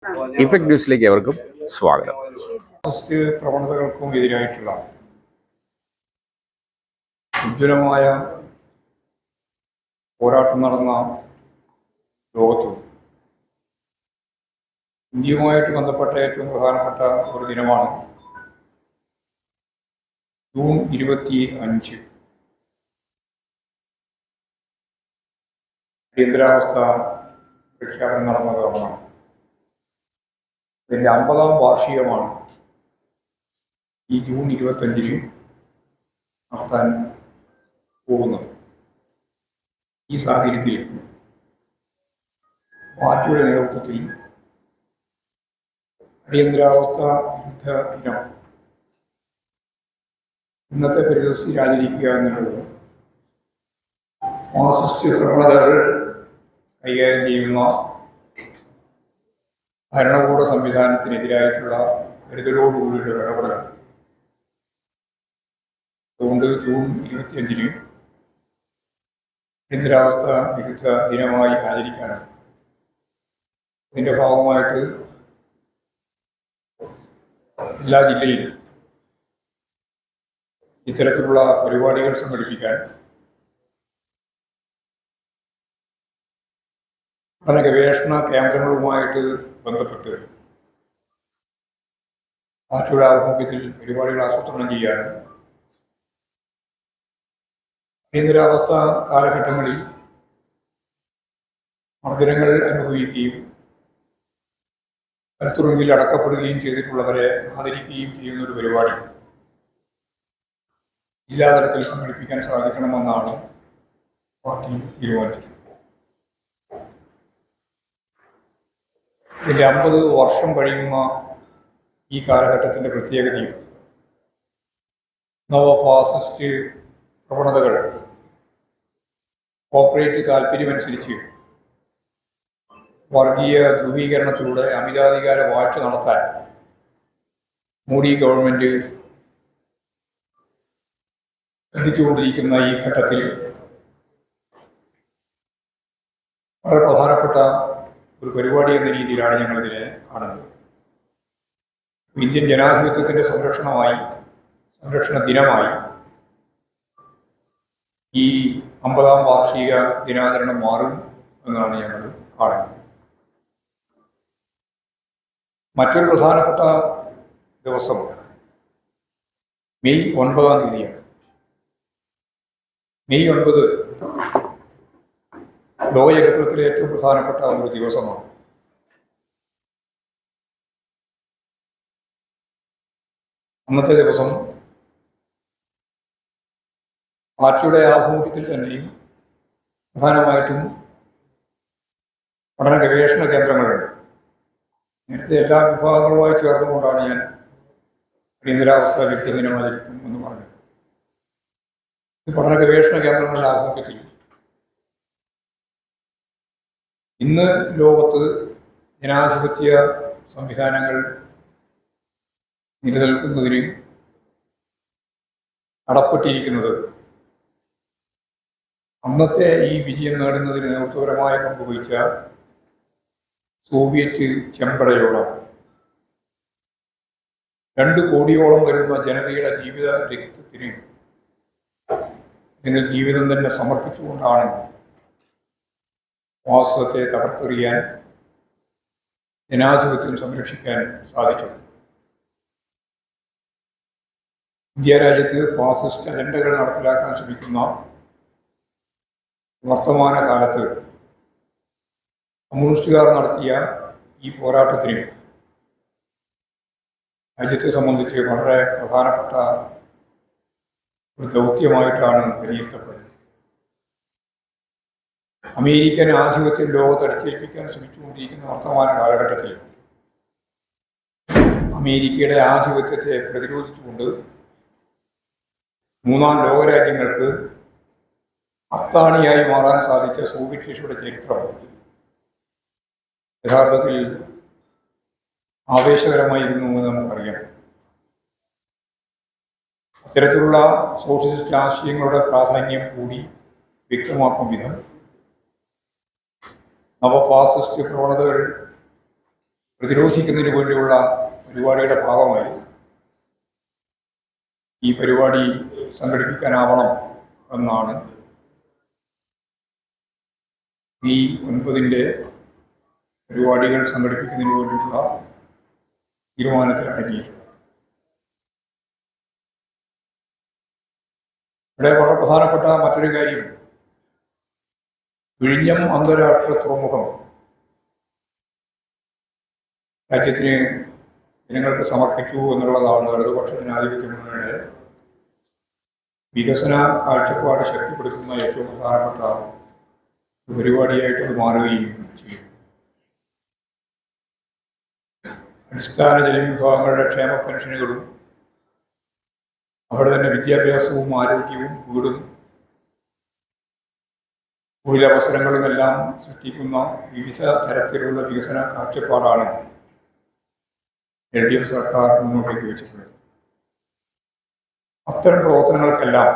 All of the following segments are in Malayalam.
ഇഫക്ട് ന്യൂസിലേക്ക് ഏവർക്കും സ്വാഗതം. ഫാസിസ്റ്റ് പ്രവണതകൾക്കും എതിരായിട്ടുള്ള ഉജ്ജ്വലമായ പോരാട്ടം നടന്ന ലോകത്തും ഇന്ത്യയുമായിട്ട് ബന്ധപ്പെട്ട ഏറ്റവും പ്രധാനപ്പെട്ട ഒരു ദിനമാണ് ജൂൺ 25. അടിയന്തരാവസ്ഥ പ്രഖ്യാപനം നടന്നത് ഒന്നാണ്. ഇതിൻ്റെ 50-ാം വാർഷികമാണ് ഈ ജൂൺ 25 നടത്താൻ പോകുന്നത്. ഈ സാഹചര്യത്തിൽ പാർട്ടിയുടെ നേതൃത്വത്തിൽ അടിയന്തരാവസ്ഥ യുദ്ധ ദിനം ഇന്നത്തെ പരിതസ്ഥിതി ആചരിക്കുക എന്നുള്ളത് ഫാസിസ്റ്റ് പ്രവണതകൾ കൈകാര്യം ചെയ്യുന്ന ഭരണകൂട സംവിധാനത്തിനെതിരായിട്ടുള്ള കരുതലോടുകൂടിയുള്ള ഇടപെടലാണ്. അതുകൊണ്ട് ജൂൺ 25 അടിയന്തരാവസ്ഥ വിരുദ്ധ ദിനമായി ആചരിക്കാനാണ്. ഇതിൻ്റെ ഭാഗമായിട്ട് എല്ലാ ജില്ലയിലും ഇത്തരത്തിലുള്ള പരിപാടികൾ സംഘടിപ്പിക്കാൻ പഠന ഗവേഷണ കേന്ദ്രങ്ങളുമായിട്ട് ബന്ധപ്പെട്ട് പാർട്ടിയുടെ ആഭിമുഖ്യത്തിൽ പരിപാടികൾ ആസൂത്രണം ചെയ്യാനും അടിയന്തരാവസ്ഥ കാലഘട്ടങ്ങളിൽ മർദ്ദനങ്ങൾ അനുഭവിക്കുകയും കരുത്തുറുങ്കിൽ അടക്കപ്പെടുകയും ചെയ്തിട്ടുള്ളവരെ ആദരിക്കുകയും ചെയ്യുന്ന ഒരു പരിപാടി ജില്ലാതലത്തിൽ സംഘടിപ്പിക്കാൻ സാധിക്കണമെന്നാണ് പാർട്ടി തീരുമാനിച്ചത്. ഇതിൻ്റെ 50 വർഷം കഴിയുന്ന ഈ കാലഘട്ടത്തിൻ്റെ പ്രത്യേകതയും നവഫാസിസ്റ്റ് പ്രവണതകൾ കോർപ്പറേറ്റ് താല്പര്യമനുസരിച്ച് വർഗീയ ധ്രുവീകരണത്തിലൂടെ അമിതാധികാര വാഴ്ച നടത്താൻ മോഡി ഗവൺമെൻറ് ശ്രദ്ധിച്ചുകൊണ്ടിരിക്കുന്ന ഈ ഘട്ടത്തിൽ വളരെ പ്രധാനപ്പെട്ട ഒരു പരിപാടി എന്ന രീതിയിലാണ് ഞങ്ങളിതിനെ കാണുന്നത്. ഇന്ത്യൻ ജനാധിപത്യത്തിൻ്റെ സംരക്ഷണ ദിനമായി ഈ 50-ാം വാർഷിക ദിനാചരണം മാറും എന്നാണ് ഞങ്ങൾ കാണുന്നത്. മറ്റൊരു പ്രധാനപ്പെട്ട ദിവസം മെയ് 9-ാം തീയതിയാണ്. മെയ് 9 ലോകചരിത്രത്തിലെ ഏറ്റവും പ്രധാനപ്പെട്ട ഒരു ദിവസമാണ്. അന്നത്തെ ദിവസം പാർട്ടിയുടെ ആഭിമുഖ്യത്തിൽ തന്നെയും പ്രധാനമായിട്ടും പഠന ഗവേഷണ കേന്ദ്രങ്ങളുണ്ട്. നേരത്തെ എല്ലാ വിഭാഗങ്ങളുമായി ചേർന്നുകൊണ്ടാണ് ഞാൻ അടിയന്തരാവസ്ഥ വിരുദ്ധ ദിനം ആചരിക്കും എന്ന് പറഞ്ഞത്. ഈ പഠന ഗവേഷണ കേന്ദ്രങ്ങളുടെ ആഭിമുഖ്യത്തിൽ ഇന്ന് ലോകത്ത് ജനാധിപത്യ സംവിധാനങ്ങൾ നിലനിൽക്കുന്നതിന് കടപ്പെട്ടിരിക്കുന്നത് അന്നത്തെ ഈ വിജയം നേടുന്നതിന് നേതൃത്വപരമായ പങ്കുവഹിച്ച സോവിയറ്റ് ചെമ്പടയോടാണ്. 2 കോടിയോളം വരുന്ന ജനതയുടെ ജീവിത രക്തത്തിന് നിങ്ങൾ ജീവിതം തന്നെ സമർപ്പിച്ചുകൊണ്ടാണ് വാസ്തവത്തെ തകർത്തെറിയാൻ ജനാധിപത്യം സംരക്ഷിക്കാൻ സാധിച്ചത്. ഇന്ത്യ രാജ്യത്ത് ഫാസിസ്റ്റ് അജണ്ടകൾ നടപ്പിലാക്കാൻ ശ്രമിക്കുന്ന വർത്തമാന കാലത്ത് കമ്മ്യൂണിസ്റ്റുകാർ നടത്തിയ ഈ പോരാട്ടത്തിന് രാജ്യത്തെ സംബന്ധിച്ച് വളരെ പ്രധാനപ്പെട്ട ഒരു ദൗത്യമായിട്ടാണ് വിലയിരുത്തപ്പെടുന്നത്. അമേരിക്കൻ ആധിപത്യം ലോകത്ത് അടിച്ചേൽപ്പിക്കാൻ ശ്രമിച്ചുകൊണ്ടിരിക്കുന്ന വർത്തമാന കാലഘട്ടത്തിൽ അമേരിക്കയുടെ ആധിപത്യത്തെ പ്രതിരോധിച്ചുകൊണ്ട് 3ാം ലോകരാജ്യങ്ങൾക്ക് അത്താണിയായി മാറാൻ സാധിച്ച സോവിയറ്റ് റഷ്യയുടെ ചരിത്രം യഥാർത്ഥത്തിൽ ആവേശകരമായിരുന്നു എന്ന് നമുക്കറിയാം. അത്തരത്തിലുള്ള സോഷ്യലിസ്റ്റ് ആശയങ്ങളുടെ പ്രാധാന്യം കൂടി വ്യക്തമാക്കും വിധം നവഫാസിസ്റ്റ് പ്രവണതകൾ പ്രതിരോധിക്കുന്നതിന് വേണ്ടിയുള്ള പരിപാടിയുടെ ഭാഗമായി ഈ പരിപാടി സംഘടിപ്പിക്കാനാവണം എന്നാണ് ഈ 9-ന്റെ പരിപാടികൾ സംഘടിപ്പിക്കുന്നതിന് വേണ്ടിയിട്ടുള്ള തീരുമാനത്തിൽ അടങ്ങിയിട്ടുണ്ട്. ഇവിടെ വളരെ പ്രധാനപ്പെട്ട മറ്റൊരു കാര്യം, വിഴിഞ്ഞം അന്താരാഷ്ട്ര തുറമുഖം രാജ്യത്തിന് ജനങ്ങൾക്ക് സമർപ്പിച്ചു എന്നുള്ളതാണ് ഇടതുപക്ഷ ജനാധിപത്യ മുന്നണിയുടെ വികസന കാഴ്ചപ്പാട് ശക്തിപ്പെടുത്തുന്ന ഏറ്റവും പ്രധാനപ്പെട്ട ഒരു പരിപാടിയായിട്ട് അത് മാറുകയും ചെയ്യും. അടിസ്ഥാന ജനവിഭാഗങ്ങളുടെ ക്ഷേമ പെൻഷനുകളും അവിടെ തന്നെ വിദ്യാഭ്യാസവും ആരോഗ്യവും വീടും തൊഴിലവസരങ്ങളുമെല്ലാം സൃഷ്ടിക്കുന്ന വിവിധ തരത്തിലുള്ള വികസന കാഴ്ചപ്പാടാണ് LDF സർക്കാർ മുന്നോട്ടേക്ക് വെച്ചിട്ടുള്ളത്. അത്തരം പ്രവർത്തനങ്ങൾക്കെല്ലാം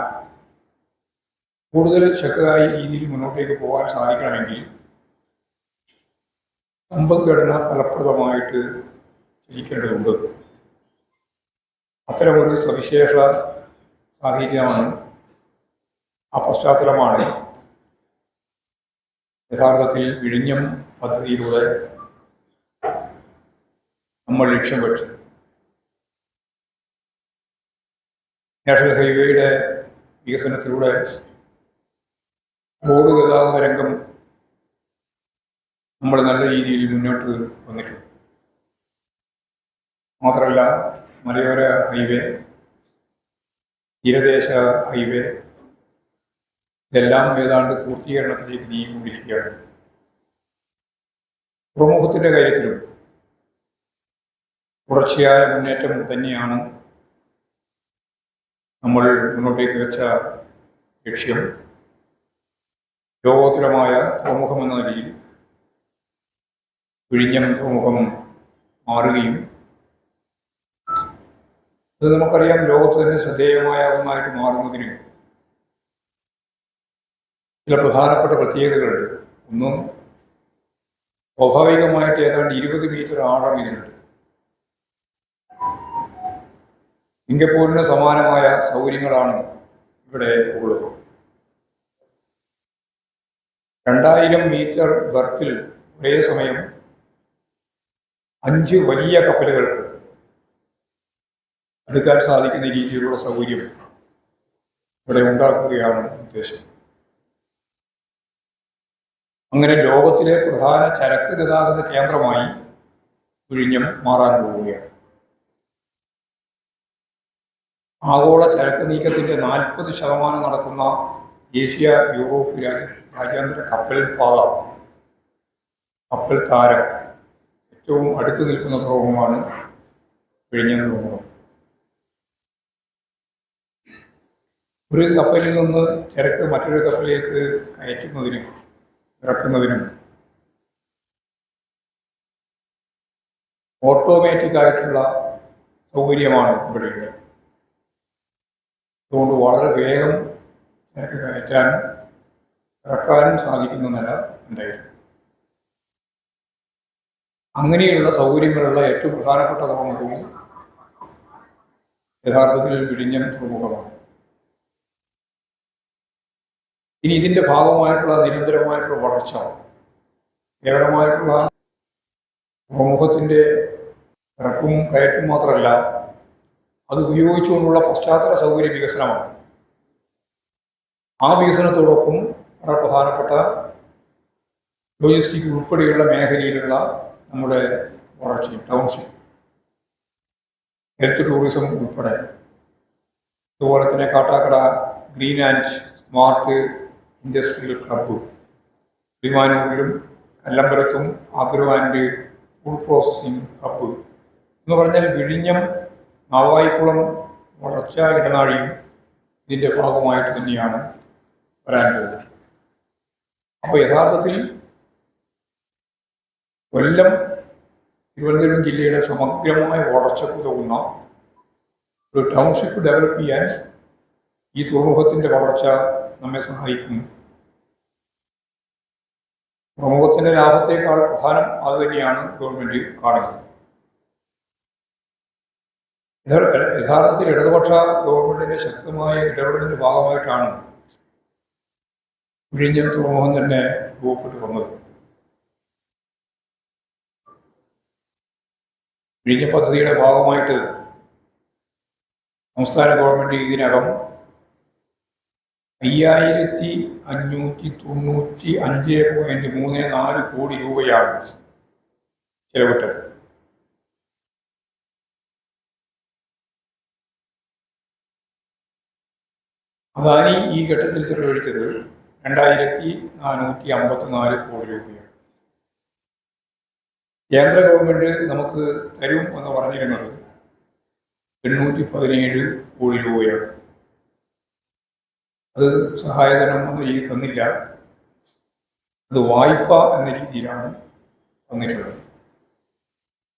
കൂടുതൽ ശക്തമായ രീതിയിൽ മുന്നോട്ടേക്ക് പോകാൻ സാധിക്കണമെങ്കിൽ സമ്പദ്ഘടന ഫലപ്രദമായിട്ട് ചിരിക്കേണ്ടതുണ്ട്. അത്തരമൊരു സവിശേഷ സാഹചര്യമാണ്, ആ പശ്ചാത്തലമാണ് യഥാർത്ഥത്തിൽ വിഴിഞ്ഞം പദ്ധതിയിലൂടെ നമ്മൾ ലക്ഷ്യം വെച്ചത്. നാഷണൽ ഹൈവേയുടെ വികസനത്തിലൂടെ റോഡ് ഗതാഗത രംഗം നമ്മൾ നല്ല രീതിയിൽ മുന്നോട്ട് വന്നിട്ടുണ്ട്. മാത്രമല്ല മലയോര ഹൈവേ, തീരദേശ ഹൈവേ ഇതെല്ലാം ഏതാണ്ട് പൂർത്തീകരണത്തിലേക്ക് നീങ്ങിക്കൊണ്ടിരിക്കുകയാണ്. തുറമുഖത്തിൻ്റെ കാര്യത്തിലും തുടർച്ചയായ മുന്നേറ്റം തന്നെയാണ് നമ്മൾ മുന്നോട്ടേക്ക് വെച്ച ലക്ഷ്യം. ലോകോത്തരമായ തുറമുഖം എന്ന നിലയിൽ വിഴിഞ്ഞം തുറമുഖം മാറുകയും അത് നമുക്കറിയാം ലോകത്ത് തന്നെ ശ്രദ്ധേയമായ ഒന്നായിട്ട് മാറുന്നതിന് ചില പ്രധാനപ്പെട്ട പ്രത്യേകതകളുണ്ട്. ഒന്നും സ്വാഭാവികമായിട്ട് ഏതാണ്ട് 20 മീറ്റർ ആഴം ഇതിനുണ്ട്. സിംഗപ്പൂരിന് സമാനമായ സൗകര്യങ്ങളാണ് ഇവിടെ ഉള്ളത്. 2000 മീറ്റർ ബർത്തിൽ ഒരേ സമയം 5 വലിയ കപ്പലുകൾക്ക് എടുക്കാൻ സാധിക്കുന്ന രീതിയിലുള്ള സൗകര്യം ഇവിടെ ഉണ്ടാക്കുകയാണ് ഉദ്ദേശം. അങ്ങനെ ലോകത്തിലെ പ്രധാന ചരക്ക് ഗതാഗത കേന്ദ്രമായി വിഴിഞ്ഞം മാറാൻ പോവുകയാണ്. ആഗോള ചരക്ക് നീക്കത്തിൻ്റെ 40% നടക്കുന്ന ഏഷ്യ, യൂറോപ്പ് രാജ്യാന്തര കപ്പൽ പാത, കപ്പൽ താരം ഏറ്റവും അടുത്ത് നിൽക്കുന്ന തുറമുഖമാണ് വിഴിഞ്ഞം തുറമുഖം. ഒരു കപ്പലിൽ നിന്ന് ചരക്ക് മറ്റൊരു കപ്പലിലേക്ക് കയറ്റുന്നതിനും ഇറക്കുന്നതിനും ഓട്ടോമാറ്റിക് ആയിട്ടുള്ള സൗകര്യമാണ് ഇവിടെയുള്ളത്. അതുകൊണ്ട് വളരെ വേഗം ചരക്ക് കയറ്റാനും ഇറക്കാനും സാധിക്കുന്ന നില ഉണ്ടായിരുന്നു. അങ്ങനെയുള്ള സൗകര്യങ്ങളുള്ള ഏറ്റവും പ്രധാനപ്പെട്ട തുറമുഖവും യഥാർത്ഥത്തിൽ വിഴിഞ്ഞം തുറമുഖമാണ്. ഇനി ഇതിൻ്റെ ഭാഗമായിട്ടുള്ള നിരന്തരമായിട്ടുള്ള വളർച്ച, കേവലമായിട്ടുള്ള തുറമുഖത്തിൻ്റെ ഇറക്കും കയറ്റും മാത്രമല്ല, അത് ഉപയോഗിച്ചുകൊണ്ടുള്ള പശ്ചാത്തല സൗകര്യ വികസനമാണ്. ആ വികസനത്തോടൊപ്പം വളരെ പ്രധാനപ്പെട്ട ലോജിസ്റ്റിക് ഉൾപ്പെടെയുള്ള മേഖലയിലുള്ള നമ്മുടെ വളർച്ചയും, ടൗൺഷിപ്പ്, ഹെൽത്ത് ടൂറിസം ഉൾപ്പെടെ, അതുപോലെ തന്നെ Kattakada green and smart industrial club, വിമാനൂരിലും കല്ലമ്പലത്തും agro and food processing hub എന്ന് പറഞ്ഞാൽ വിഴിഞ്ഞം നാവായിക്കുളം വളർച്ച ഇടനാഴിയും ഇതിൻ്റെ ഭാഗമായിട്ട് തന്നെയാണ് വരാൻ പോകുന്നത്. അപ്പോൾ യഥാർത്ഥത്തിൽ കൊല്ലം, തിരുവനന്തപുരം ജില്ലയുടെ സമഗ്രമായ വളർച്ചയ്ക്ക് ഉതകുന്ന ഒരു ടൗൺഷിപ്പ് ഡെവലപ്പ് ചെയ്യാൻ ഈ തുറമുഖത്തിൻ്റെ വളർച്ച നമ്മെ സഹായിക്കുന്നു. തുറമുഖത്തിൻ്റെ ലാഭത്തേക്കാൾ പ്രധാനം അത് തന്നെയാണ് ഗവൺമെൻറ് കാണുന്നത്. യഥാർത്ഥത്തിൽ ഇടതുപക്ഷ ഗവൺമെന്റിന്റെ ശക്തമായ ഇടപെടലിന്റെ ഭാഗമായിട്ടാണ് വിഴിഞ്ഞം തുറമുഖം തന്നെ രൂപപ്പെട്ടു വന്നത്. വിഴിഞ്ഞ പദ്ധതിയുടെ ഭാഗമായിട്ട് സംസ്ഥാന ഗവൺമെന്റ് ഇതിനകം 5595.34 കോടി രൂപയാണ് ചെലവിട്ടത്. അദാനി ഈ ഘട്ടത്തിൽ ചെലവഴിച്ചത് 2454 കോടി രൂപയാണ്. കേന്ദ്ര ഗവൺമെന്റ് നമുക്ക് തരും എന്ന് പറഞ്ഞിരുന്നത് 817 കോടി രൂപയാണ്. അത് സഹായധനം എന്ന രീതിയിൽ തന്നില്ല, അത് വായ്പ എന്ന രീതിയിലാണ് തന്നിട്ടുള്ളത്.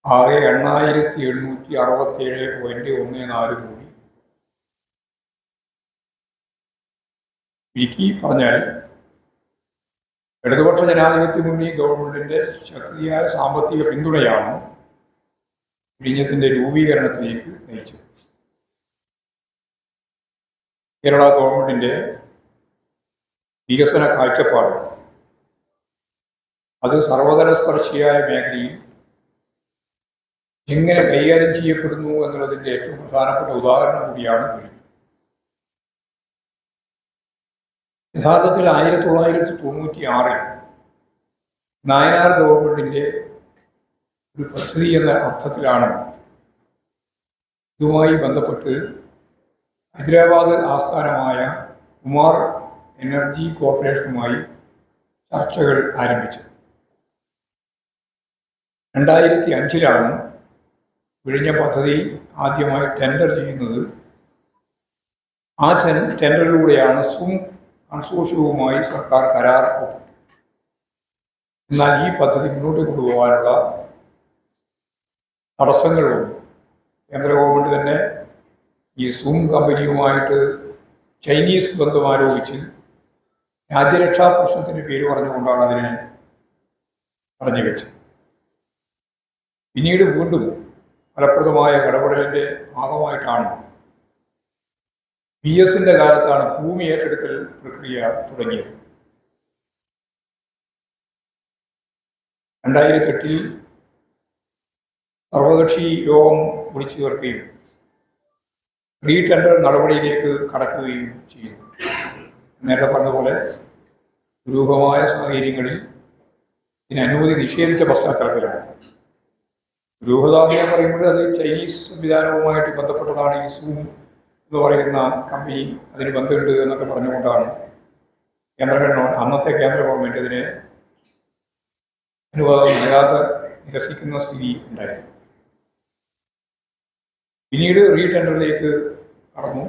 ആകെ 8767.14 കോടി. ചുരുക്കി പറഞ്ഞാൽ ഇടതുപക്ഷ ജനാധിപത്യ മുന്നണി ഗവൺമെന്റിന്റെ ശക്തിയായ സാമ്പത്തിക പിന്തുണയാണ് വിഴിഞ്ഞത്തിന്റെ രൂപീകരണത്തിലേക്ക് നയിച്ചത്. കേരള ഗവൺമെന്റിന്റെ വികസന കാഴ്ചപ്പാട് അത് സർവതല സ്പർശിയായ മേഖലയിൽ എങ്ങനെ കൈകാര്യം ചെയ്യപ്പെടുന്നു എന്നുള്ളതിന്റെ ഏറ്റവും പ്രധാനപ്പെട്ട ഉദാഹരണം കൂടിയാണ് വിഴിഞ്ഞം. യഥാർത്ഥത്തിൽ 1996 നായനാർ ഗവൺമെന്റിന്റെ ഒരു പദ്ധതി എന്ന അർത്ഥത്തിലാണ് ഇതുമായി ബന്ധപ്പെട്ട് ഹൈദരാബാദ് ആസ്ഥാനമായ കുമാർ എനർജി കോർപ്പറേഷനുമായി ചർച്ചകൾ ആരംഭിച്ചത്. 2005 വിഴിഞ്ഞ പദ്ധതി ആദ്യമായി ടെൻഡർ ചെയ്യുന്നത്. ആ ടെൻഡറിലൂടെയാണ് സും കൺസോർഷ്യവുമായി സർക്കാർ കരാർ ഒപ്പിട്ടു. എന്നാൽ ഈ പദ്ധതി മുന്നോട്ട് കൊണ്ടുപോകാനുള്ള തടസ്സങ്ങൾ വന്നു. കേന്ദ്ര ഗവൺമെന്റ് തന്നെ ഈ സും കമ്പനിയുമായിട്ട് ചൈനീസ് ബന്ധം ആരോപിച്ച് രാജ്യരക്ഷാ പ്രശ്നത്തിന് പേര് പറഞ്ഞുകൊണ്ടാണ് അതിനെ പറഞ്ഞു വെച്ചത്. പിന്നീട് വീണ്ടും ഫലപ്രദമായ ഇടപെടലിന്റെ ഭാഗമായിട്ടാണ് PS-ന്റെ കാലത്താണ് ഭൂമി ഏറ്റെടുക്കൽ പ്രക്രിയ തുടങ്ങിയത്. 2008 സർവകക്ഷി യോഗം വിളിച്ചു ചേർക്കുകയും റീ ടെൻഡർ നടപടിയിലേക്ക് കടക്കുകയും ചെയ്യുന്നു. നേരത്തെ പറഞ്ഞതുപോലെ ദുരൂഹമായ സാഹചര്യങ്ങളിൽ ഇതിന് അനുമതി നിഷേധിച്ച പശ്ചാത്തലത്തിലാണ്. ദുരൂഹത എന്ന് പറയുമ്പോൾ അത് ചൈനീസ് സംവിധാനവുമായിട്ട് ബന്ധപ്പെട്ടതാണ്. ഈ സൂം എന്ന് പറയുന്ന കമ്പനി അതിന് ബന്ധമുണ്ട് എന്നൊക്കെ പറഞ്ഞുകൊണ്ടാണ് അന്നത്തെ കേന്ദ്ര ഗവൺമെന്റ് ഇതിന് അനുവാദം നൽകാതെ നിരസിക്കുന്ന സ്ഥിതി ഉണ്ടായിരുന്നു. പിന്നീട് റീ ടെൻഡറിലേക്ക് കടന്നു.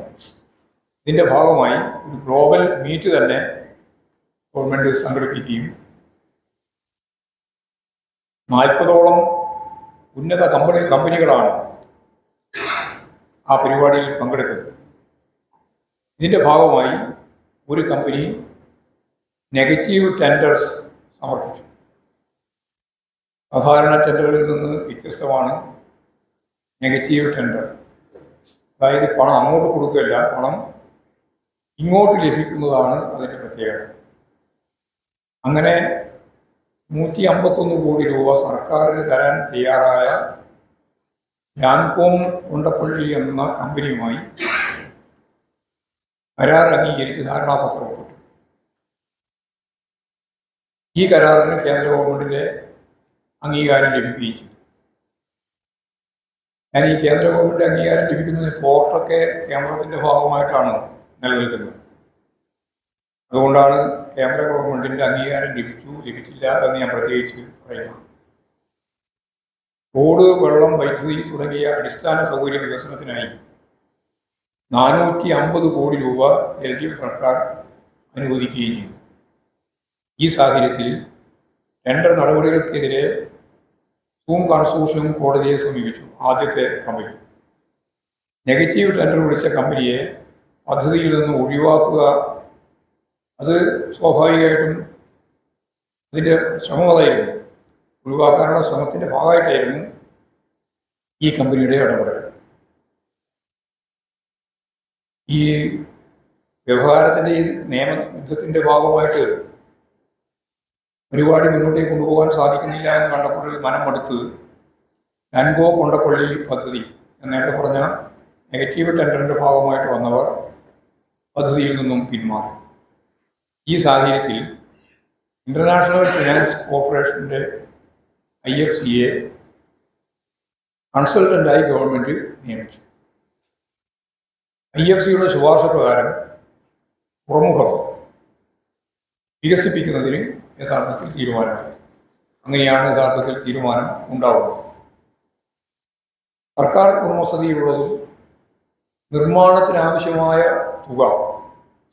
ഇതിൻ്റെ ഭാഗമായി ഒരു ഗ്ലോബൽ മീറ്റ് തന്നെ ഗവൺമെന്റ് സംഘടിപ്പിക്കുകയും 40ഓളം ഉന്നത കമ്പനികളാണ് ആ പരിപാടിയിൽ പങ്കെടുത്തത്. ഇതിൻ്റെ ഭാഗമായി ഒരു കമ്പനി നെഗറ്റീവ് ടെൻഡേഴ്സ് സമർപ്പിച്ചു. സാധാരണ ടെൻഡറുകളിൽ നിന്ന് വ്യത്യസ്തമാണ് നെഗറ്റീവ് ടെൻഡർ. അതായത് പണം അങ്ങോട്ട് കൊടുക്കുകയല്ല, പണം ഇങ്ങോട്ട് ലഭിക്കുന്നതാണ് അതിൻ്റെ പ്രത്യേകത. അങ്ങനെ 151 കോടി രൂപ സർക്കാരിന് തരാൻ തയ്യാറായ ലാൻകോം കൊണ്ടപ്പള്ളി എന്ന കമ്പനിയുമായി കരാർ അംഗീകരിച്ച് ധാരണാപത്രം ഒപ്പിട്ടു. ഈ കരാറിന് കേന്ദ്ര ഗവൺമെന്റിന്റെ അംഗീകാരം ലഭിക്കുകയും ചെയ്തു. ഞാൻ ഈ കേന്ദ്ര ഗവൺമെന്റ് അംഗീകാരം ലഭിക്കുന്നത് പോർട്ടൊക്കെ കേന്ദ്രത്തിന്റെ ഭാഗമായിട്ടാണ് നിലനിൽക്കുന്നത്. അതുകൊണ്ടാണ് കേന്ദ്ര ഗവൺമെന്റിന്റെ അംഗീകാരം ലഭിച്ചില്ല എന്ന് ഞാൻ പ്രത്യേകിച്ച് പറയുന്നു. റോഡ്, വെള്ളം, വൈദ്യുതി തുടങ്ങിയ അടിസ്ഥാന സൗകര്യ വികസനത്തിനായി 450 കോടി രൂപ LDF സർക്കാർ അനുവദിക്കുകയും ചെയ്തു. ഈ സാഹചര്യത്തിൽ ടെൻഡർ നടപടികൾക്കെതിരെ സൂം കൺസോർഷ്യം കോടതിയെ സമീപിച്ചു. ആദ്യത്തെ കമ്പനി നെഗറ്റീവ് ടെൻഡർ വിളിച്ച കമ്പനിയെ പദ്ധതിയിൽ നിന്ന് ഒഴിവാക്കുക, അത് സ്വാഭാവികമായിട്ടും അതിൻ്റെ ശ്രമം അതായിരുന്നു. ഒഴിവാക്കാനുള്ള ശ്രമത്തിൻ്റെ ഭാഗമായിട്ടായിരുന്നു ഈ കമ്പനിയുടെ ഇടപെടൽ. ഈ വ്യവഹാരത്തിൻ്റെ ഈ നിയമയുദ്ധത്തിൻ്റെ ഭാഗമായിട്ട് പരിപാടി മുന്നോട്ടേക്ക് കൊണ്ടുപോകാൻ സാധിക്കുന്നില്ല എന്ന് കണ്ടപ്പോൾ മനം മടുത്ത് നാൻഗോ കൊണ്ടപ്പള്ളി പദ്ധതി നേരത്തെ പറഞ്ഞ നെഗറ്റീവ് ടെൻഡറിൻ്റെ ഭാഗമായിട്ട് വന്നവർ പദ്ധതിയിൽ നിന്നും പിന്മാറി. ഈ സാഹചര്യത്തിൽ ഇന്റർനാഷണൽ ഫിനാൻസ് കോർപ്പറേഷൻ്റെ IFCയെ കൺസൾട്ടൻ്റായി ഗവൺമെൻറ് നിയമിച്ചു. IFCയുടെ ശുപാർശ പ്രകാരം തുറമുഖം വികസിപ്പിക്കുന്നതിന് യഥാർത്ഥത്തിൽ തീരുമാനമായി. അങ്ങനെയാണ് യഥാർത്ഥത്തിൽ തീരുമാനം ഉണ്ടാവുന്നത്. സർക്കാർ ഉടമസ്ഥതയിലുള്ളതും നിർമ്മാണത്തിനാവശ്യമായ തുക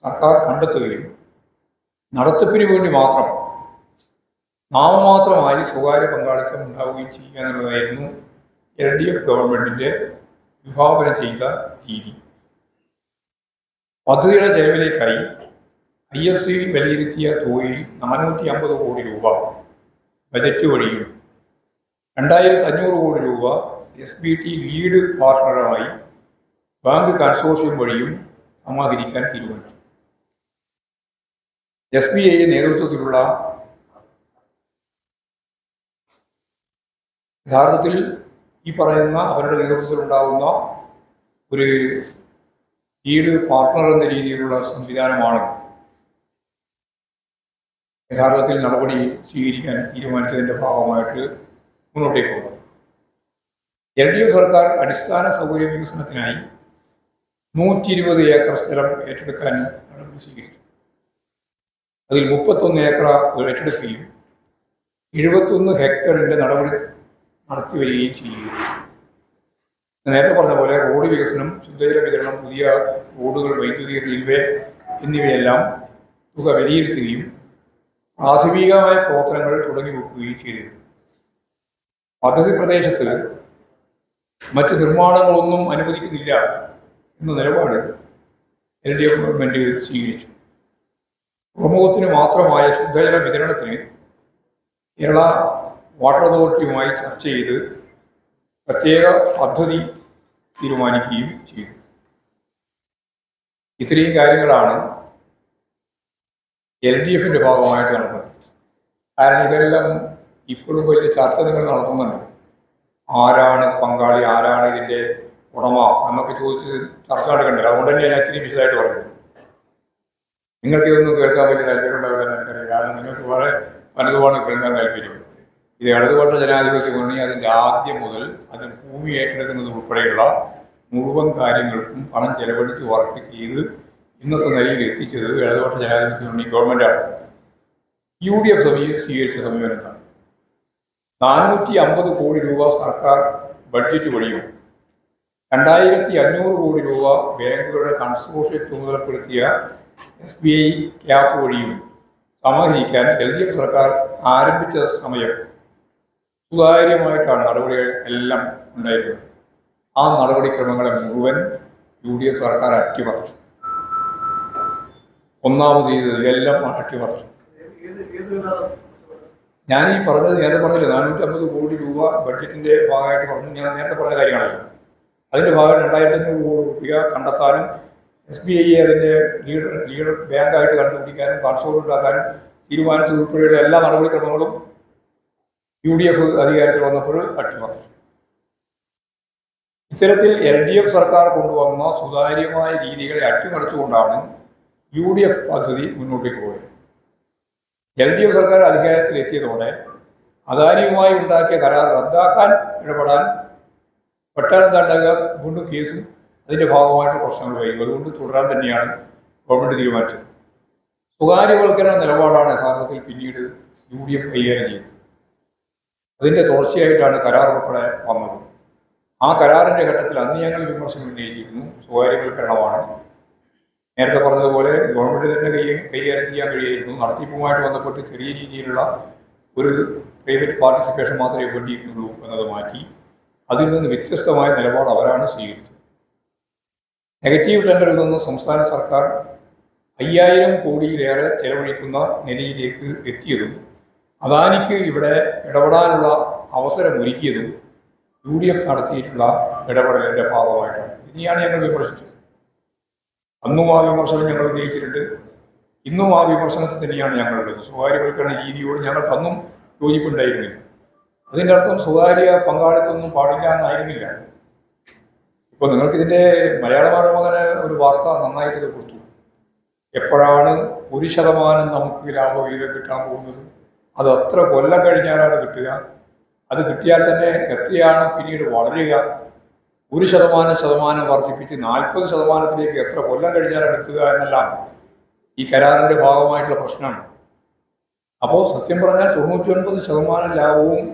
സർക്കാർ കണ്ടെത്തുകയും നടത്തിപ്പിന് വേണ്ടി മാത്രം നാമമാത്രമായി സ്വകാര്യ പങ്കാളിത്തം ഉണ്ടാവുകയും ചെയ്യുക എന്നുള്ളതായിരുന്നു LDF ഗവൺമെൻറ്റിൻ്റെ വിഭാവനം ചെയ്ത രീതി. പദ്ധതിയുടെ ചെലവിലേക്കായി IFC വിലയിരുത്തിയ തുകയിൽ 450 കോടി രൂപ ബജറ്റ് വഴിയും 2500 കോടി രൂപ SBT ലീഡ് പാർട്ണറുമായി ബാങ്ക് കൺസോർഷ്യം വഴിയും സമാഹരിക്കാൻ തീരുമാനിച്ചു. SBI നേതൃത്വത്തിലുള്ള യഥാർത്ഥത്തിൽ ഈ പറയുന്ന അവരുടെ നേതൃത്വത്തിലുണ്ടാകുന്ന ഒരു ലീഡ് പാർട്ണർ എന്ന രീതിയിലുള്ള സംവിധാനമാണ് യഥാർത്ഥത്തിൽ നടപടി സ്വീകരിക്കാൻ തീരുമാനിച്ചതിൻ്റെ ഭാഗമായിട്ട് മുന്നോട്ടേക്ക് പോകുന്നത്. LDF സർക്കാർ അടിസ്ഥാന സൗകര്യ വികസനത്തിനായി 120 ഏക്കർ സ്ഥലം ഏറ്റെടുക്കാൻ നടപടി സ്വീകരിച്ചു. അതിൽ 31 ഏക്കർ ഏറ്റെടുക്കുകയും 71 ഹെക്ടറിൻ്റെ നടപടി നടത്തി വരികയും ചെയ്യുകയും. നേരത്തെ പറഞ്ഞ പോലെ റോഡ് വികസനം, ശുദ്ധജല വിതരണം, പുതിയ റോഡുകൾ, വൈദ്യുതി, റെയിൽവേ എന്നിവയെല്ലാം തുക വിലയിരുത്തുകയും പ്രാഥമികമായ പ്രവർത്തനങ്ങൾ തുടങ്ങി വെക്കുകയും ചെയ്തു. പദ്ധതി പ്രദേശത്ത് മറ്റ് നിർമ്മാണങ്ങളൊന്നും അനുവദിക്കുന്നില്ല എന്ന നിലപാട് LDF ഗവൺമെൻറ് സ്വീകരിച്ചു. തുറമുഖത്തിന് മാത്രമായ ശുദ്ധജല വിതരണത്തിന് കേരള വാട്ടർ അതോറിറ്റിയുമായി ചർച്ച ചെയ്ത് പ്രത്യേക പദ്ധതി തീരുമാനിക്കുകയും ചെയ്തു. ഇത്രയും കാര്യങ്ങളാണ് LDFിൻ്റെ ഭാഗമായിട്ട് നടന്നത്. കാരണം ഇതെല്ലാം ഇപ്പോഴും വലിയ ചർച്ച നിങ്ങൾ നടത്തുന്നുണ്ട്. ആരാണ് പങ്കാളി, ആരാണ് ഇതിൻ്റെ ഉടമ എന്നൊക്കെ ചോദിച്ച് ചർച്ച നടക്കണ്ടല്ലോ. അതുകൊണ്ട് തന്നെ ഞാൻ ഇത്തിരി വിശദമായിട്ട് പറയുന്നത്. നിങ്ങൾക്ക് ഇതൊന്നും കേൾക്കാൻ വലിയ താല്പര്യമുണ്ടാവില്ലെന്ന് എനിക്കറിയാം. കാരണം നിങ്ങൾക്ക് വളരെ പലതുമാണ് കേൾക്കാൻ താല്പര്യം. ഇത് ഇടതുപക്ഷ ജനാധിപത്യ മുന്നണി അതിൻ്റെ ആദ്യം മുതൽ അതിന് ഭൂമി ഏറ്റെടുക്കുന്നത് ഉൾപ്പെടെയുള്ള മുഴുവൻ കാര്യങ്ങൾക്കും പണം ചെലവഴിച്ച് വർക്ക് ചെയ്ത് ഇന്നത്തെ നിലയിൽ എത്തിച്ചത് ഇടതുപക്ഷ ജനാധിപത്യ മുന്നണി ഗവൺമെൻറ്റാണ്. UDF സ്വീകരിച്ച സമീപനത്താണ് 450 കോടി രൂപ സർക്കാർ ബഡ്ജറ്റ് വഴിയും 2500 കോടി രൂപ ബാങ്കുകളുടെ കൺസോർഷ്യം ചുമതലപ്പെടുത്തിയ SBI ക്യാപ്പ് വഴിയും സമാഹരിക്കാൻ LDF സർക്കാർ ആരംഭിച്ച സമയം സുതാര്യമായിട്ടാണ് നടപടികൾ എല്ലാം ഉണ്ടായിരുന്നത്. ആ നടപടിക്രമങ്ങളെ മുഴുവൻ UDF സർക്കാർ അട്ടിമറിച്ചു. ഒന്നാമത് ഇതെല്ലാം അട്ടിമറിച്ചു. ഞാൻ ഈ പറഞ്ഞത് നേരത്തെ പറഞ്ഞില്ല, 450 കോടി രൂപ ബഡ്ജറ്റിൻ്റെ ഭാഗമായിട്ട് പറഞ്ഞു. ഞാൻ നേരത്തെ പറഞ്ഞ കാര്യങ്ങളല്ലോ. അതിൻ്റെ ഭാഗമായിട്ട് 2500 കോടി രൂപ കണ്ടെത്താനും SBI അതിൻ്റെ ലീഡർ ബാങ്കായിട്ട് കണ്ടുപിടിക്കാനും കൺസോർട്ട് ഉണ്ടാക്കാനും തീരുമാനിച്ചതുൾപ്പെടെയുള്ള എല്ലാ നടപടിക്രമങ്ങളും UDF അധികാരത്തിൽ വന്നപ്പോൾ അട്ടിമറിച്ചു. ഇത്തരത്തിൽ LDF സർക്കാർ കൊണ്ടുവന്ന സുതാര്യമായ രീതികളെ അട്ടിമറിച്ചുകൊണ്ടാണ് UDF പദ്ധതി മുന്നോട്ടേക്ക് പോയത്. LDF സർക്കാർ അധികാരത്തിൽ എത്തിയതോടെ അദാനിയുമായി ഉണ്ടാക്കിയ കരാർ റദ്ദാക്കാൻ ഇടപെടാൻ പെട്ടെന്നുണ്ടാകുക വീണ്ടും കേസും അതിൻ്റെ ഭാഗമായിട്ട് പ്രശ്നങ്ങൾ വരും. അതുകൊണ്ട് തുടരാൻ തന്നെയാണ് ഗവൺമെൻറ് തീരുമാനിച്ചത്. സ്വകാര്യവൽക്കരണ നിലപാടാണ് യഥാർത്ഥത്തിൽ പിന്നീട് UDF കൈകാര്യം ചെയ്തത്. അതിൻ്റെ തുടർച്ചയായിട്ടാണ് കരാർ ഉൾപ്പെടെ വന്നത്. ആ കരാറിൻ്റെ ഘട്ടത്തിൽ അന്ന് ഞങ്ങൾ വിമർശനം ഉന്നയിച്ചിരുന്നു. സ്വകാര്യവൽക്കരണമാണ്. നേരത്തെ പറഞ്ഞതുപോലെ ഗവൺമെൻറ് തന്നെ കൈകാര്യം ചെയ്യാൻ കഴിയായിരുന്നു. നടത്തിപ്പുമായിട്ട് ബന്ധപ്പെട്ട് ചെറിയ രീതിയിലുള്ള ഒരു പ്രൈവറ്റ് പാർട്ടിസിപ്പേഷൻ മാത്രമേ വേണ്ടിയിരുന്നുള്ളൂ എന്നത് മാറ്റി അതിൽ നിന്ന് വ്യത്യസ്തമായ നിലപാട് അവരാണ് സ്വീകരിച്ചത്. നെഗറ്റീവ് ടെൻഡറിൽ നിന്ന് സംസ്ഥാന സർക്കാർ 5000 കോടിയിലേറെ ചെലവഴിക്കുന്ന നിലയിലേക്ക് എത്തിയതും അദാനിക്ക് ഇവിടെ ഇടപെടാനുള്ള അവസരമൊരുക്കിയതും UDF നടത്തിയിട്ടുള്ള ഇടപെടലിൻ്റെ ഭാഗമായിട്ടാണ്. ഇതിനെയാണ് ഞങ്ങൾ വിമർശിച്ചത്. അന്നും ആ വിമർശനം ഞങ്ങൾ ഉന്നയിച്ചിട്ടുണ്ട്. ഇന്നും ആ വിമർശനത്തിൽ തന്നെയാണ് ഞങ്ങളുള്ളത്. സ്വകാര്യവൽക്കരണ രീതിയോട് ഞങ്ങൾക്ക് അന്നും യോജിപ്പുണ്ടായിരുന്നില്ല. അതിൻ്റെ അർത്ഥം സ്വകാര്യ പങ്കാളിത്തമൊന്നും പാടില്ല എന്നായിരുന്നില്ല. ഇപ്പോൾ നിങ്ങൾക്കിതിൻ്റെ മലയാള മനോരമ ഒരു വാർത്ത നന്നായിട്ട് കൊടുത്തു. എപ്പോഴാണ് 1% നമുക്ക് ലാഭവിഹിതം കിട്ടാൻ പോകുന്നത്? അത് എത്ര കൊല്ലം കഴിഞ്ഞാലാണ് കിട്ടുക? അത് കിട്ടിയാൽ തന്നെ എത്രയാണ് പിന്നീട് വളരുക? 1% വർദ്ധിപ്പിച്ച് 40%ത്തിലേക്ക് എത്ര കൊല്ലം കഴിഞ്ഞാലാണ് എത്തുക എന്നെല്ലാം ഈ കരാറിൻ്റെ ഭാഗമായിട്ടുള്ള പ്രശ്നമാണ്. അപ്പോൾ സത്യം പറഞ്ഞാൽ 99% ലാഭവും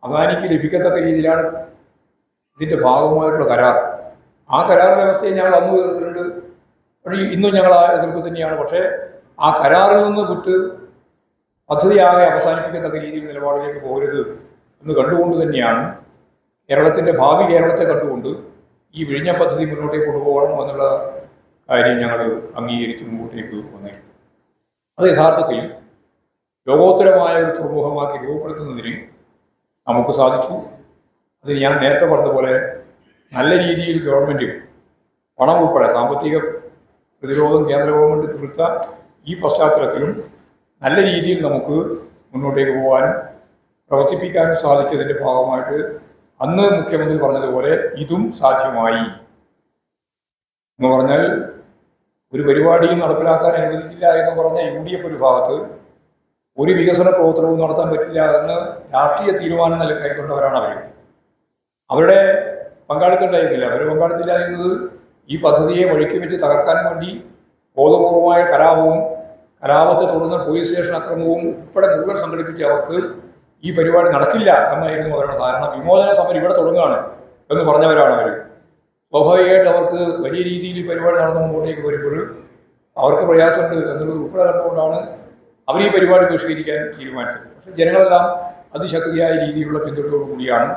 അദാനിക്ക് ലഭിക്കത്തക്ക രീതിയിലാണ് ഇതിൻ്റെ ഭാഗമായിട്ടുള്ള കരാർ. ആ കരാർ വ്യവസ്ഥയെ ഞങ്ങൾ അന്ന് എതിർത്തിട്ടുണ്ട്. ഇന്നും ഞങ്ങൾ ആ എതിർപ്പ് തന്നെയാണ്. പക്ഷേ ആ കരാറിൽ നിന്ന് വിട്ട് പദ്ധതിയാകെ അവസാനിപ്പിക്കത്തക്ക രീതിയിൽ നിലപാടിലേക്ക് പോകരുത് എന്ന് കണ്ടുകൊണ്ട് തന്നെയാണ് കേരളത്തിൻ്റെ ഭാവി കേരളത്തെ കണ്ടുകൊണ്ട് ഈ വിഴിഞ്ഞ പദ്ധതി മുന്നോട്ടേക്ക് കൊണ്ടുപോകണം എന്നുള്ള കാര്യം ഞങ്ങൾ അംഗീകരിച്ച് മുമ്പോട്ടേക്ക് വന്നിട്ടുണ്ട്. അത് യഥാർത്ഥത്തിൽ ലോകോത്തരമായ ഒരു തുറമുഖമാക്കി രൂപപ്പെടുത്തുന്നതിന് നമുക്ക് സാധിച്ചു. അത് ഞാൻ നേരത്തെ പറഞ്ഞതുപോലെ നല്ല രീതിയിൽ ഗവൺമെൻറ് പണം ഉൾപ്പെടെ സാമ്പത്തിക പ്രതിരോധം കേന്ദ്ര ഗവൺമെൻറ് തീർത്ത ഈ പശ്ചാത്തലത്തിലും നല്ല രീതിയിൽ നമുക്ക് മുന്നോട്ടേക്ക് പോകാനും പ്രവർത്തിപ്പിക്കാനും സാധിച്ചതിൻ്റെ ഭാഗമായിട്ട് അന്ന് മുഖ്യമന്ത്രി പറഞ്ഞതുപോലെ ഇതും സാധ്യമായി എന്ന് പറഞ്ഞാൽ ഒരു പരിപാടിയും നടപ്പിലാക്കാൻ അനുവദിക്കില്ല എന്ന് പറഞ്ഞ UDF ഒരു ഭാഗത്ത്, ഒരു വികസന പ്രവർത്തനവും നടത്താൻ പറ്റില്ല എന്ന് രാഷ്ട്രീയ തീരുമാനം കൈക്കൊണ്ടവരാണ് അവർ. അവരുടെ പങ്കാളിത്തം ഉണ്ടായിരുന്നില്ല. അവർ പങ്കാളിത്തമില്ലായിരുന്നത് ഈ പദ്ധതിയെ വഴിക്ക് വെച്ച് തകർക്കാൻ വേണ്ടി ബോധപൂർവമായ കലാപത്തെ തുടർന്ന് പോലീസ് സ്റ്റേഷൻ അക്രമവും ഉൾപ്പെടെ മുഴുവൻ സംഘടിപ്പിച്ച് അവർക്ക് ഈ പരിപാടി നടക്കില്ല എന്നായിരുന്നു അവരുടെ ധാരണ. വിമോചന സമരം ഇവിടെ തുടങ്ങുകയാണ് എന്ന് പറഞ്ഞവരാണ് അവർ. സ്വാഭാവികമായിട്ട് അവർക്ക് വലിയ രീതിയിൽ പരിപാടി നടന്നു മുമ്പോട്ടേക്ക് വരുമ്പോൾ അവർക്ക് പ്രയാസമുണ്ട് എന്നുള്ളത് ഉൾപ്പെടെ കണ്ടുകൊണ്ടാണ് അവർ ഈ പരിപാടി ബഹിഷ്കരിക്കാൻ തീരുമാനിച്ചത്. പക്ഷേ ജനങ്ങളെല്ലാം അതിശക്തിയായ രീതിയിലുള്ള പിന്തുണയോടുകൂടിയാണ്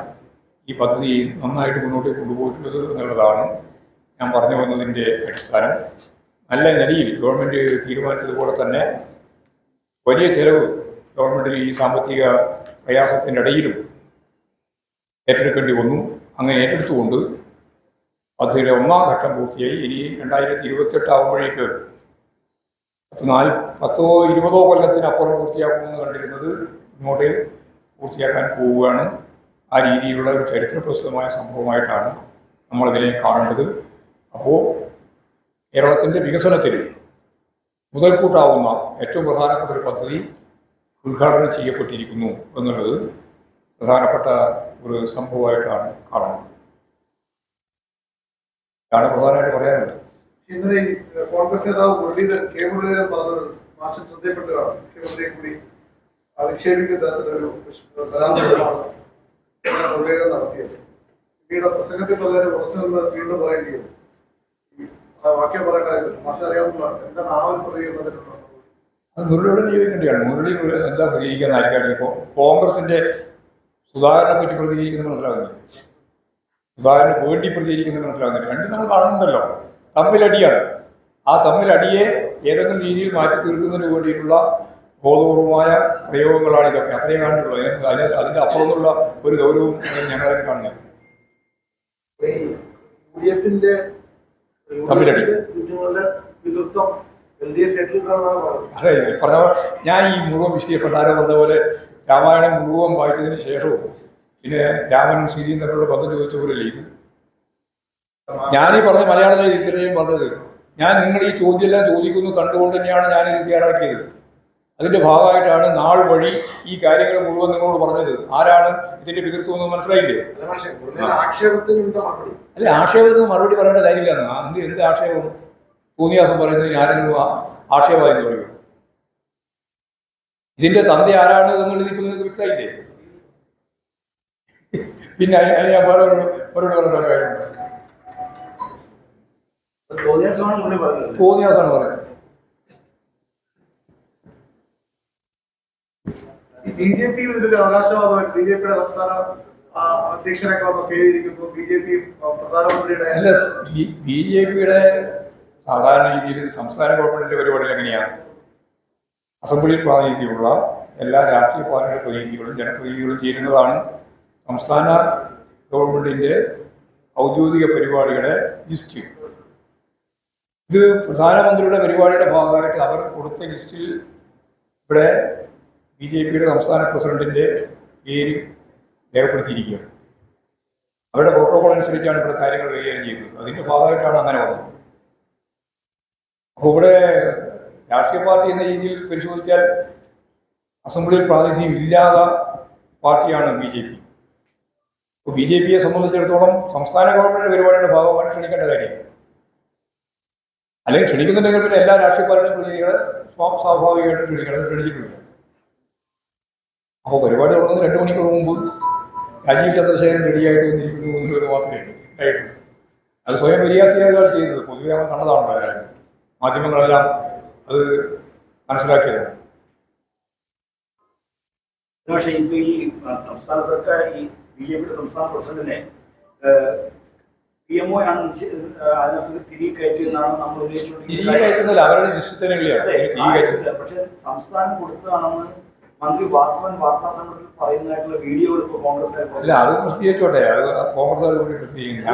ഈ പദ്ധതി നന്നായിട്ട് മുന്നോട്ടേക്ക് കൊണ്ടുപോയിട്ടുള്ളത് എന്നുള്ളതാണ് ഞാൻ പറഞ്ഞു വന്നതിൻ്റെ അടിസ്ഥാനം. നല്ല നിലയിൽ ഗവൺമെൻറ് തീരുമാനിച്ചതുപോലെ തന്നെ വലിയ ചെലവ് ഗവൺമെൻറ്റിന് ഈ സാമ്പത്തിക പ്രയാസത്തിൻ്റെ ഇടയിലും ഏറ്റെടുക്കേണ്ടി വന്നു. അങ്ങനെ ഏറ്റെടുത്തുകൊണ്ട് പദ്ധതിയുടെ 1ാം ഘട്ടം പൂർത്തിയായി. ഇനി 2028 ആകുമ്പോഴേക്ക് 10-20 കൊല്ലത്തിനപ്പുറം പൂർത്തിയാക്കുമെന്ന് കണ്ടിരുന്നത് ഇങ്ങോട്ട് പൂർത്തിയാക്കാൻ പോവുകയാണ്. ആ രീതിയിലുള്ള ഒരു ചരിത്രപ്രസിദ്ധമായ സംഭവമായിട്ടാണ് നമ്മളിതിനെ കാണേണ്ടത്. അപ്പോൾ കേരളത്തിൻ്റെ വികസനത്തിൽ മുതൽക്കൂട്ടാവുന്ന ഏറ്റവും പ്രധാനപ്പെട്ട ഒരു പദ്ധതി ഉദ്ഘാടനം ചെയ്യപ്പെട്ടിരിക്കുന്നു എന്നുള്ളത് പ്രധാനപ്പെട്ട ഒരു സംഭവമായിട്ടാണ് കാണുന്നത്. ഇതാണ് പ്രധാനമായിട്ട് പറയാനുള്ളത്. ഇന്നലെ കോൺഗ്രസ് നേതാവ് മുരളീധരൻ പറഞ്ഞത് മാറ്റം ശ്രദ്ധയപ്പെട്ടതാണ്. മുഖ്യമന്ത്രിയെ കൂടി അധിക്ഷേപിക്കുന്ന തരത്തിലൊരു മുരളീധരൻ നടത്തിയത്. പിന്നീട് പ്രസംഗത്തിൽ വളരെ കുറച്ചു നിന്ന് വീണ്ടും പറയേണ്ടി വന്നു. വാക്യം പറയേണ്ട മാഷ അറിയാവുന്നതാണ്. എന്താണ് ആ ഒരു പ്രതികരണത്തിലുള്ള? അത് മുരളിയോട് ചോദിക്കേണ്ടതാണ്. മുരളി എന്താ പ്രതികരിക്കാൻ ആയിരിക്കും? ഇപ്പോൾ കോൺഗ്രസിന്റെ സുധാകരനെ പറ്റി പ്രതികരിക്കുന്നത് മനസ്സിലാകുന്നില്ല, സുധാകരന് വേണ്ടി പ്രതികരിക്കുന്നത് മനസ്സിലാകുന്നില്ല. രണ്ടും നമ്മൾ കാണുന്നുണ്ടല്ലോ, തമ്മിലടിയാണ്. ആ തമ്മിലടിയെ ഏതെങ്കിലും രീതിയിൽ മാറ്റി തീർക്കുന്നതിന് വേണ്ടിയിട്ടുള്ള ബോധപൂർവമായ പ്രയോഗങ്ങളാണ് ഇതൊക്കെ. അത്രയും കാണുന്നുള്ളൂ. അതിന്റെ അപ്പുറമുള്ള ഒരു ഗൗരവം ഞങ്ങളെ കാണുന്നില്ല. തമ്മിലടി അതെ പറഞ്ഞ ഞാൻ ഈ മുഴുവൻ വിശദീകരിക്കപ്പെട്ട ആരോ പറഞ്ഞ പോലെ രാമായണം മുഴുവൻ വായിച്ചതിന് ശേഷവും പിന്നെ രാമനും സീതയും തമ്മിലുള്ള ബന്ധം ചോദിച്ച പോലെയല്ലേ ഇത്. ഞാനീ പറഞ്ഞ മലയാളത്തിൽ ഇത്രയും പറഞ്ഞത് ഞാൻ നിങ്ങൾ ഈ ചോദ്യമെല്ലാം ചോദിക്കുന്നു കണ്ടുകൊണ്ട് തന്നെയാണ് ഞാനിത് തയ്യാറാക്കിയത്. അതിന്റെ ഭാഗമായിട്ടാണ് നാൾ വഴി ഈ കാര്യങ്ങൾ മുഴുവൻ നിങ്ങളോട് പറഞ്ഞത്. ആരാണ് ഇതിന്റെ പിതൃത്വം എന്ന് മനസ്സിലായില്ലേ? അല്ലെ, ആക്ഷേപത്തിന് മറുപടി പറയേണ്ട കാര്യമില്ല. എന്ത് ആക്ഷേപം? തോന്നിയാസം പറയുന്നതിന് ആരെങ്കിലും ആക്ഷേപമായെന്ന് പറയൂ. ഇതിന്റെ തന്ത ആരാണ് എന്നുള്ളത് ഇപ്പൊ നിങ്ങൾക്ക് വ്യക്തമായില്ലേ? പിന്നെ ഞാൻ മറുപടി പറയേണ്ട കാര്യമുണ്ട്. തോന്നിയാസാണ് പറയുന്നത്. BJP ഇതിലൊരു അവകാശവാദമായിട്ട് BJPയുടെ സംസ്ഥാന അധ്യക്ഷനൊക്കെ വന്ന് സ്വീകരിക്കുന്നു. BJP പ്രധാനമന്ത്രിയുടെ അല്ല, BJPയുടെ സാധാരണ രീതിയിൽ സംസ്ഥാന ഗവൺമെന്റിന്റെ പരിപാടികൾ എങ്ങനെയാണ്? അസംബ്ലിയിൽ പ്രാതിനിധ്യമുള്ള എല്ലാ രാഷ്ട്രീയ പാർട്ടികളുടെ പ്രതിനിധികളും ജനപ്രതിനിധികളും ചേരുന്നതാണ് സംസ്ഥാന ഗവൺമെന്റിന്റെ ഔദ്യോഗിക പരിപാടികളുടെ ലിസ്റ്റ്. ഇത് പ്രധാനമന്ത്രിയുടെ പരിപാടിയുടെ ഭാഗമായിട്ട് അവർ കൊടുത്ത ലിസ്റ്റിൽ ഇവിടെ BJP സംസ്ഥാന പ്രസിഡന്റിന്റെ പേര് രേഖപ്പെടുത്തിയിരിക്കുകയാണ്. അവരുടെ പ്രോട്ടോകോൾ അനുസരിച്ചാണ് ഇവിടെ കാര്യങ്ങൾ കൈകാര്യം ചെയ്യുന്നത്. അതിന്റെ ഭാഗമായിട്ടാണ് അങ്ങനെ വന്നത്. അപ്പോൾ ഇവിടെ രാഷ്ട്രീയ പാർട്ടി എന്ന രീതിയിൽ പരിശോധിച്ചാൽ അസംബ്ലിയിൽ പ്രാതിനിധ്യം ഇല്ലാത്ത പാർട്ടിയാണ് BJP. അപ്പോൾ BJPയെ സംബന്ധിച്ചിടത്തോളം സംസ്ഥാന ഗവൺമെന്റ് പരിപാടിയുടെ ഭാഗമാണ് ക്ഷണിക്കേണ്ട കാര്യം. അല്ലെങ്കിൽ ക്ഷണിക്കുന്നുണ്ടെങ്കിൽ പിന്നെ എല്ലാ രാഷ്ട്രീയ പാർട്ടിയുടെ പ്രതിനിധികളെ സ്വാഭാവികമായിട്ട് ക്ഷണിച്ചിട്ടില്ല. അപ്പോൾ പരിപാടി തുടങ്ങുന്നത് 2 മണിക്കൂർ മുമ്പ് രാജീവ് ചന്ദ്രശേഖരൻ റെഡിയായിട്ട് വന്നിരിക്കുന്നു എന്നുള്ളത് മാത്രമേ ഉണ്ടായിട്ടുള്ളൂ. അത് സ്വയം പരിഹാസിയായാണ് ചെയ്തത്. പൊതുവെ അവൻ കണ്ടതാണല്ലോ എല്ലാവരും, മാധ്യമങ്ങളെല്ലാം അത് മനസ്സിലാക്കിയതാണ്. പക്ഷേ ഇപ്പൊ ഈ സംസ്ഥാന സർക്കാർ ഈ BJP സംസ്ഥാന പ്രസിഡന്റിനെ PMO ആണ് അതിനകത്ത് തിരികെ കയറ്റിയെന്നാണ് നമ്മൾ ഉന്നയിച്ചുകൊണ്ടിരിക്കുന്നത്. അവരുടെ ലിസ്റ്റ്. പക്ഷെ സംസ്ഥാനം കൊടുത്തതാണെന്ന് മന്ത്രി വാസവൻ വാർത്താ സമ്മേളനത്തിൽ പറയുന്നതായിട്ടുള്ള വീഡിയോകൾ ഇപ്പോൾ കോൺഗ്രസ് അല്ല, അത് പ്രസിദ്ധീകരിച്ചോട്ടെ, അത് കോൺഗ്രസ് കൂടി പ്രസിദ്ധീകരിക്കും.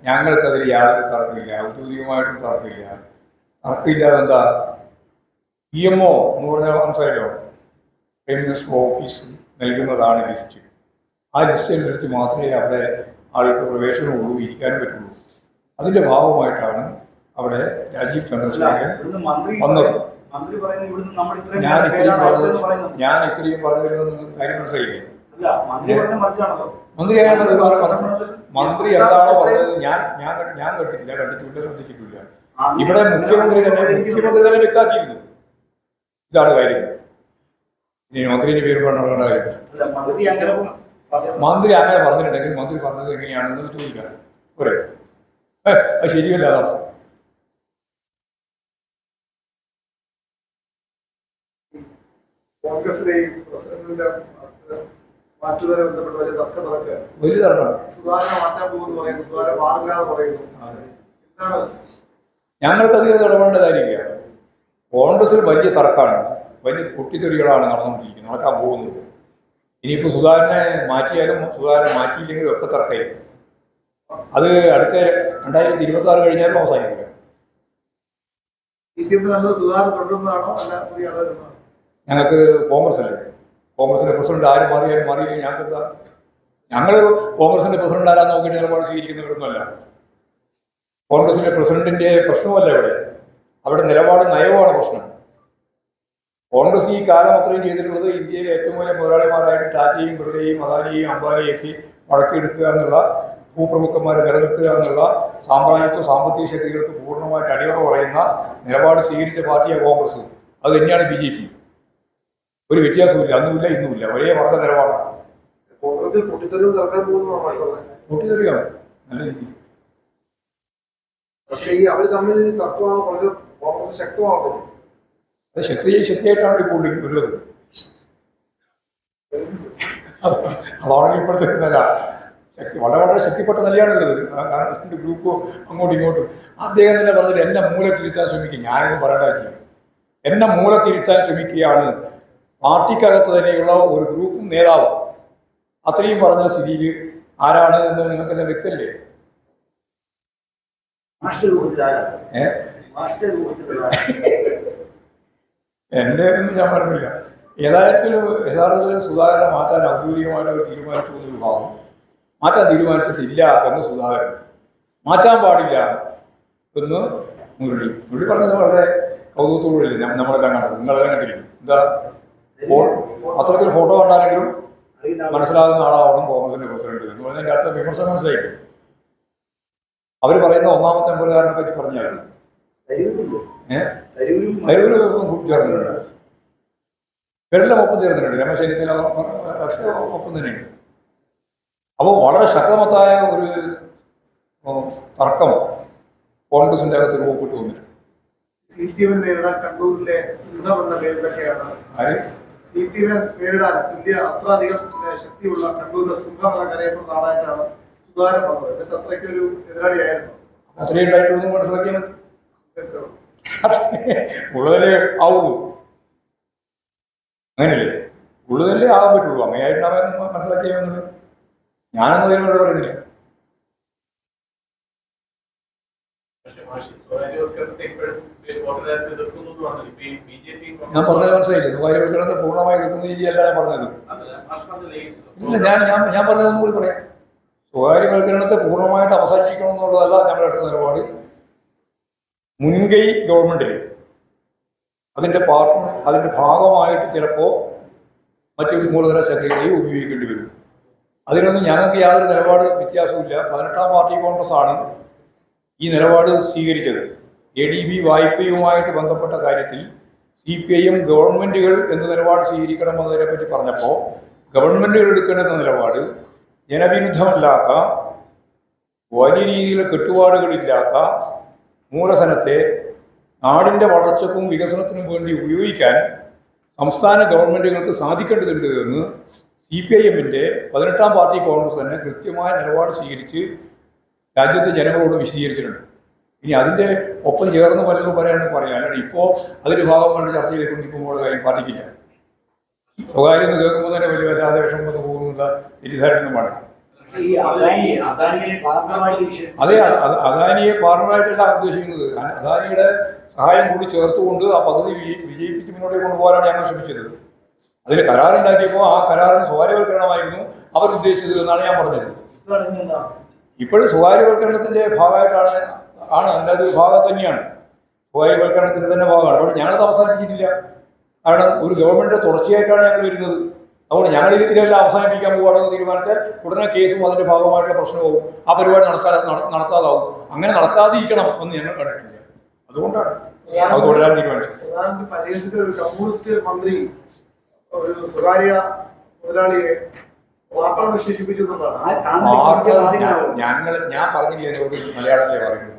ഞങ്ങൾക്കതിൽ യാതൊരു തർക്കമില്ല, ഔദ്യോഗികമായിട്ടും തർക്കമില്ല. തർക്കമില്ലാതെ എന്താ PMO എന്ന് പറഞ്ഞാൽ മനസ്സിലായോ, പ്രൈം മിനിസ്റ്റർ ഓഫീസ് നൽകുന്നതാണ് ലിസ്റ്റ്. ആ ലിസ്റ്റ് അനുസരിച്ച് മാത്രമേ അവിടെ ആൾക്ക് പ്രവേശനമുള്ളൂ, ഇരിക്കാനും പറ്റുള്ളൂ. അതിന്റെ ഭാഗമായിട്ടാണ് അവിടെ രാജീവ് ചന്ദ്രശേഖരൻ വന്നത്. ഞാൻ ഇത്രയും പറഞ്ഞിരുന്ന കാര്യം മനസ്സിലായില്ലേ? മന്ത്രി എന്താണോ പറഞ്ഞത് ഞാൻ കണ്ടിട്ടില്ല, ശ്രദ്ധിച്ചിട്ടില്ല. ഇവിടെ മുഖ്യമന്ത്രി തന്നെ വ്യക്താക്കിയിരുന്നു. ഇതാണ് കാര്യം. ഇനി മന്ത്രിന്റെ പേര് പറഞ്ഞ കാര്യം. മന്ത്രി അങ്ങനെ പറഞ്ഞിട്ടുണ്ടെങ്കിൽ മന്ത്രി പറഞ്ഞത് എങ്ങനെയാണെന്ന് ചോദിക്കാം. പോരെ? അത് ശരിയല്ല. അതാണ് കോൺഗ്രസിലെ പ്രസിഡന്റിന്റെ മാറ്റുന്നതിനെ ബന്ധപ്പെട്ട് വലിയ തർക്കം നടക്കുക. വലിയ തർക്കമാണ്. സുധാരണ മാറ്റാൻ പോകുന്നു പറയുന്നു, സുധാരണ മാറില്ല എന്ന് പറയുന്നു. എന്താണ്? ഞങ്ങൾക്കധികം ഇടപെടേണ്ട കാര്യമില്ല. കോൺഗ്രസിൽ വലിയ തർക്കമാണ്, വലിയ പൊട്ടിത്തെറികളാണ് നടന്നുകൊണ്ടിരിക്കുന്നത്, നടക്കാൻ പോകുന്നത്. ഇനിയിപ്പോൾ സുധാകരനെ മാറ്റിയാലും സുധാകരനെ മാറ്റിയില്ലെങ്കിലും ഒക്കെ തർക്കമായിരിക്കും. അത് അടുത്ത 2026 കഴിഞ്ഞാലും അവസാനിക്കില്ല. ഞങ്ങൾക്ക് കോൺഗ്രസ് അല്ലേ, കോൺഗ്രസിന്റെ പ്രസിഡന്റ് ആരും മാറിയാലും മാറിയില്ലെങ്കിൽ ഞങ്ങൾക്ക് ഞങ്ങൾ കോൺഗ്രസിന്റെ പ്രസിഡന്റ് ആരാന്ന് നോക്കിയിട്ട് നിലപാട് സ്വീകരിക്കുന്നവരൊന്നുമല്ല. കോൺഗ്രസിന്റെ പ്രസിഡന്റിന്റെ പ്രശ്നമല്ല ഇവിടെ, അവിടെ നിലപാട് നയവുമാണ് പ്രശ്നം. കോൺഗ്രസ് ഈ കാലം അത്രയും ചെയ്തിട്ടുള്ളത് ഇന്ത്യയിലെ ഏറ്റവും വലിയ മുതലാളിമാരായിട്ട് ടാറ്റയും ബിർളയും അദാനിയെയും അംബാനിയും ഒക്കെ വളർത്തിയെടുക്കുക എന്നുള്ള, ഭൂപ്രമുഖന്മാരെ നിലനിർത്തുക എന്നുള്ള സാമ്രാജ്യത്വ സാമ്പത്തിക ശക്തികൾക്ക് പൂർണ്ണമായിട്ട് അടിയറ പറയുന്ന നിലപാട് സ്വീകരിച്ച പാർട്ടിയാണ് കോൺഗ്രസ്. അത് തന്നെയാണ് BJP. ഒരു വ്യത്യാസമില്ല, അന്നുമില്ല ഇന്നുമില്ല, ഒരേ വർഗ നിലപാടാണ്. കോൺഗ്രസിൽ പൊട്ടിത്തെറിയാണ് നല്ല രീതി. പക്ഷേ ഈ അവർ തമ്മിൽ തത്വമാണ് പറഞ്ഞത്, കോൺഗ്രസ് ശക്തമാകുന്നത്. അത് ശക്തിയായിട്ടാണ് ഇപ്പോൾ ഉള്ളത്. അതാണ് ഇപ്പോഴത്തെ നില. വളരെ ശക്തിപ്പെട്ട നിലയാണുള്ളത്. കാരണം ഗ്രൂപ്പ് അങ്ങോട്ടും ഇങ്ങോട്ടും. അദ്ദേഹം തന്നെ പറഞ്ഞത് എന്നെ മൂലത്തിരുത്താൻ ശ്രമിക്കും. ഞാനൊന്നും പറയേണ്ട ചെയ്യും. എന്നെ മൂലത്തിരുത്താൻ ശ്രമിക്കുകയാണ് പാർട്ടിക്കകത്ത് തന്നെയുള്ള ഒരു ഗ്രൂപ്പും നേതാവും. അത്രയും പറഞ്ഞ സ്ഥിതിയിൽ ആരാണ് എന്ന് നിങ്ങൾക്ക് തന്നെ വ്യക്തമല്ലേ? എൻ്റെ ഒന്നും ഞാൻ പറഞ്ഞില്ല. യഥാർത്ഥത്തിൽ സുധാകരനെ മാറ്റാൻ ഔദ്യോഗികമായിട്ട് അവർ തീരുമാനിച്ചു ഒരു വിഭാഗം, മാറ്റാൻ തീരുമാനിച്ചിട്ടില്ല എന്ന് സുധാകരൻ, മാറ്റാൻ പാടില്ല എന്ന് മുരളി പറഞ്ഞത് വളരെ കൗതുകത്തോടുകൂടി നമ്മളെല്ലാം കണ്ടത്. നിങ്ങളെല്ലാം കണ്ടിരിക്കും. എന്താ പത്രത്തിൽ ഫോട്ടോ കണ്ടാലെങ്കിലും മനസ്സിലാകുന്ന ആളാവണം കോൺഗ്രസിന്റെ പ്രസിഡന്റ് എന്ന് പറഞ്ഞതിന്റെ അടുത്ത വിമർശനം മനസ്സിലായിരിക്കും. അവർ പറയുന്ന ഒന്നാമത്തെ നമ്പറുകാരനെ പറ്റി പറഞ്ഞായിരുന്നു. തരൂര് ചേർന്നിട്ടുണ്ട്, ഇവരെല്ലാം ഒപ്പം ചേർന്നിട്ടുണ്ട്. രമേശ് ചെന്നിത്തല ഒപ്പം തന്നെയുണ്ട്. അപ്പോൾ വളരെ ശക്തമത്തായ ഒരു തർക്കം കോൺഗ്രസിന്റെ അകത്ത് രൂപപ്പെട്ടു വന്നിട്ടുണ്ട്. CPM നേരിടാൻ കണ്ണൂരിലെ സിംഹം എന്ന പേരിലൊക്കെയാണ് CPM നേരിടാൻ അത്ര അധികം ശക്തിയുള്ള കണ്ണൂരിലെ സിംഹം എന്ന കരയപ്പെടുന്ന ആളായിട്ടാണ് സുധാകരൻ വന്നത്. എന്നിട്ട് അത്രയ്ക്കൊരു എതിരാളിയായിരുന്നു. അത്രയും ഉണ്ടായിട്ടൊന്നും മനസ്സിലാക്കിയാൽ ഉള്ളതല്ലേ ആവുള്ളൂ. അങ്ങനെയല്ലേ, ഉള്ളതല്ലേ ആകാൻ പറ്റുള്ളൂ. അങ്ങനെയായിട്ടാണ് മനസ്സിലാക്കിയത്. ഞാനൊന്നും ഇതിനോട് പറയുന്നില്ല. ഞാൻ പറഞ്ഞത് മനസ്സിലായില്ലേ? സ്വകാര്യവൽക്കരണത്തെ പൂർണ്ണമായി എതിർക്കുന്ന രീതിയല്ല ഞാൻ പറഞ്ഞത്. ഇല്ല, ഞാൻ പറഞ്ഞതൊന്നും കൂടി പറയാം. സ്വകാര്യവൽക്കരണത്തെ പൂർണ്ണമായിട്ട് അവസാനിപ്പിക്കണം എന്നുള്ളതല്ല ഞങ്ങളുടെ അടുത്ത നിലപാട്. മുൻകൈ ഗവൺമെന്റിൽ അതിന്റെ ഭാഗമായിട്ട് ചിലപ്പോൾ മറ്റൊരു മൂലധന ശക്തികളെയും ഉപയോഗിക്കേണ്ടി വരും. അതിനൊന്നും ഞങ്ങൾക്ക് യാതൊരു നിലപാട് വ്യത്യാസമില്ല. 18ാം പാർട്ടി കോൺഗ്രസ് ആണ് ഈ നിലപാട് സ്വീകരിച്ചത്. ADB വായ്പയുമായിട്ട് ബന്ധപ്പെട്ട കാര്യത്തിൽ CPIM ഗവൺമെന്റുകൾ എന്ത് നിലപാട് സ്വീകരിക്കണമെന്നതിനെ പറ്റി പറഞ്ഞപ്പോൾ ഗവൺമെന്റുകൾ എടുക്കേണ്ടുന്ന നിലപാട് ജനവിരുദ്ധമല്ലാത്ത, വലിയ രീതിയിൽ കെട്ടുപാടുകളില്ലാത്ത മൂലധനത്തെ നാടിൻ്റെ വളർച്ചയ്ക്കും വികസനത്തിനും വേണ്ടി ഉപയോഗിക്കാൻ സംസ്ഥാന ഗവൺമെന്റുകൾക്ക് സാധിക്കേണ്ടതുണ്ട് എന്ന് CPIMന്റെ 18ാം പാർട്ടി കോൺഗ്രസ് തന്നെ കൃത്യമായ നിലപാട് സ്വീകരിച്ച് രാജ്യത്തെ ജനങ്ങളോട് വിശദീകരിച്ചിട്ടുണ്ട്. ഇനി അതിൻ്റെ ഒപ്പം ചേർന്ന് പലതും പറയാൻ അല്ലാണ്ട് ഇപ്പോൾ അതിൻ്റെ ഭാഗം കൊണ്ട് ചർച്ച ചെയ്തുകൊണ്ടിരിക്കുമ്പോൾ കാര്യം പാർട്ടിക്കില്ല. സ്വകാര്യം എന്ന് കേൾക്കുമ്പോൾ തന്നെ വലിയ വല്ലാതെ വിഷം വന്ന് പോകുന്നുള്ള തെറ്റിദ്ധാരണ വേണ്ട. അതെ, അദാനിയെ പാർലമെന്റായിട്ടല്ല ഉദ്ദേശിക്കുന്നത്. അദാനിയുടെ സഹായം കൂടി ചേർത്തുകൊണ്ട് ആ പദ്ധതി വിജയിപ്പിച്ച് മുന്നോട്ട് കൊണ്ടുപോകാനാണ് ഞങ്ങൾ ശ്രമിച്ചത്. അതിന് കരാറുണ്ടാക്കിയപ്പോൾ ആ കരാറിന് സ്വകാര്യവൽക്കരണമായിരുന്നു അവർ ഉദ്ദേശിച്ചത് എന്നാണ് ഞാൻ പറഞ്ഞത്. ഇപ്പോഴും സ്വകാര്യവൽക്കരണത്തിന്റെ ഭാഗമായിട്ടാണ് അതിൻ്റെ ഒരു ഭാഗം തന്നെയാണ്. സ്വകാര്യവൽക്കരണത്തിന്റെ തന്നെ ഭാഗമാണ്. പക്ഷേ ഞങ്ങളത് അവസാനിപ്പിച്ചിട്ടില്ല. കാരണം ഒരു ഗവൺമെന്റിന്റെ തുടർച്ചയായിട്ടാണ് ഞങ്ങൾ വരുന്നത്. അതുകൊണ്ട് ഞങ്ങൾ ഇതിലെല്ലാം അവസാനിപ്പിക്കാൻ പോകുകയാണെന്ന് തീരുമാനിച്ചാൽ ഉടനെ കേസും അതിന്റെ ഭാഗമായിട്ടുള്ള പ്രശ്നവും ആ പരിപാടി നടത്താതാവും. അങ്ങനെ നടത്താതിരിക്കണം എന്ന് ഞങ്ങൾ കണ്ടിട്ടില്ല. അതുകൊണ്ടാണ് അത് തുടരാൻ തീരുമാനിച്ചത്. പരിഹസിച്ച ഒരു കമ്മ്യൂണിസ്റ്റ് മന്ത്രി ഒരു സ്വകാര്യ മുതലാളിയെ വാർത്തകൾ വിശേഷിപ്പിച്ചു. ഞാൻ പറഞ്ഞില്ലേ, മലയാളത്തിലെ പറയുന്നത്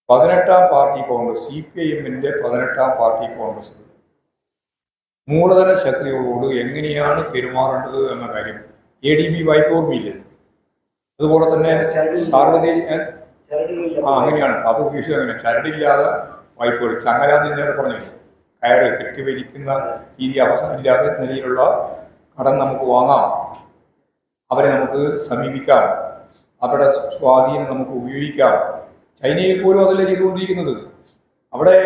18ാം പാർട്ടി കോൺഗ്രസ്, CPIMന്റെ 18ാം പാർട്ടി കോൺഗ്രസ് മൂലധന ശക്തികളോട് എങ്ങനെയാണ് പെരുമാറേണ്ടത് എന്ന കാര്യം ADB വായ്പ ഓർമ്മയില്ല. അതുപോലെ തന്നെ സാർവദേശിക അങ്ങനെയാണ് അത് ഉപയോഗിച്ചത്. അങ്ങനെ ചരടില്ലാതെ വായ്പകൾ, ചങ്ങലാന്ന് നേരെ പറഞ്ഞില്ലേ, കയറ് കെട്ടിവലിക്കുന്ന രീതി അവസാനമില്ലാത്ത നിലയിലുള്ള കടം നമുക്ക് വാങ്ങാം, അവരെ നമുക്ക് സമീപിക്കാം, അവരുടെ സ്വാധീനം നമുക്ക് ഉപയോഗിക്കാം. ചൈനയിൽ പോലും അതല്ലേ ചെയ്തുകൊണ്ടിരിക്കുന്നത്. അവിടെ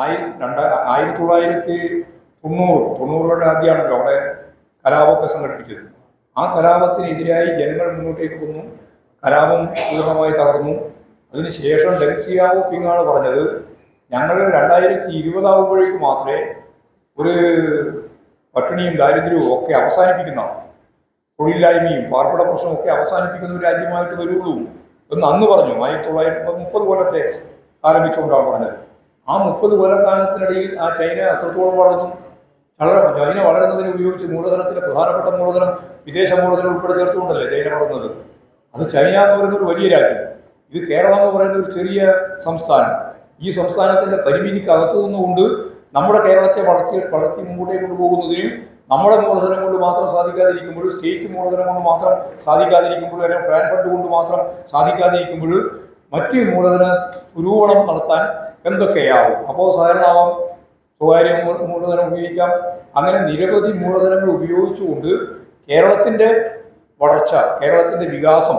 1990 ആദ്യമാണല്ലോ അവിടെ കലാപമൊക്കെ സംഘടിപ്പിച്ചത്. ആ കലാപത്തിനെതിരായി ജനങ്ങൾ മുന്നോട്ടേക്ക് വന്നു. കലാപം പൂർണ്ണമായി തകർന്നു. അതിനുശേഷം ഡെങ് സിയാവോപിങ്ങാണ് പറഞ്ഞത്, ഞങ്ങൾ 2020 ആകുമ്പോഴേക്ക് മാത്രമേ ഒരു പട്ടിണിയും ദാരിദ്ര്യവും ഒക്കെ അവസാനിപ്പിക്കുന്ന, തൊഴിലില്ലായ്മയും പാർപ്പിട പ്രശ്നവും ഒക്കെ അവസാനിപ്പിക്കുന്ന ഒരു രാജ്യമായിട്ട് വരുള്ളൂ എന്ന് അന്ന് പറഞ്ഞു. 1930 കൊല്ലത്തെ ആരംഭിച്ചുകൊണ്ടാണ് പറഞ്ഞത്. ആ 30 കൊല്ലക്കാലത്തിനിടയിൽ ആ ചൈന അത്രത്തോളം വളർന്നു. ചൈന വളരുന്നതിന് ഉപയോഗിച്ച് മൂലധനത്തിലെ പ്രധാനപ്പെട്ട മൂലധനം വിദേശ മൂലധനം ഉൾപ്പെടെ ചേർത്തുകൊണ്ടല്ലേ ചൈന വളർന്നത്. അത് ചൈന എന്ന് പറയുന്ന ഒരു വലിയ രാജ്യം, ഇത് കേരളം എന്ന് പറയുന്ന ഒരു ചെറിയ സംസ്ഥാനം. ഈ സംസ്ഥാനത്തിന്റെ പരിമിതിക്കകത്തു നിന്നുകൊണ്ട് നമ്മുടെ കേരളത്തെ വളർത്തി മുമ്പോട്ടേക്ക് കൊണ്ടുപോകുന്നതിന് നമ്മുടെ മൂലധനം കൊണ്ട് മാത്രം സാധിക്കാതിരിക്കുമ്പോൾ, സ്റ്റേറ്റ് മൂലധനം കൊണ്ട് മാത്രം സാധിക്കാതിരിക്കുമ്പോൾ, അല്ലെങ്കിൽ പ്ലാൻ ഫണ്ട് കൊണ്ട് മാത്രം സാധിക്കാതിരിക്കുമ്പോൾ മറ്റ് മൂലധന സ്വരൂപണം നടത്താൻ എന്തൊക്കെയാവും? അപ്പോൾ സാധാരണമാവാം സ്വകാര്യ മൂലധനം ഉപയോഗിക്കാം. അങ്ങനെ നിരവധി മൂലധനങ്ങൾ ഉപയോഗിച്ചുകൊണ്ട് കേരളത്തിന്റെ വളർച്ച, കേരളത്തിന്റെ വികാസം,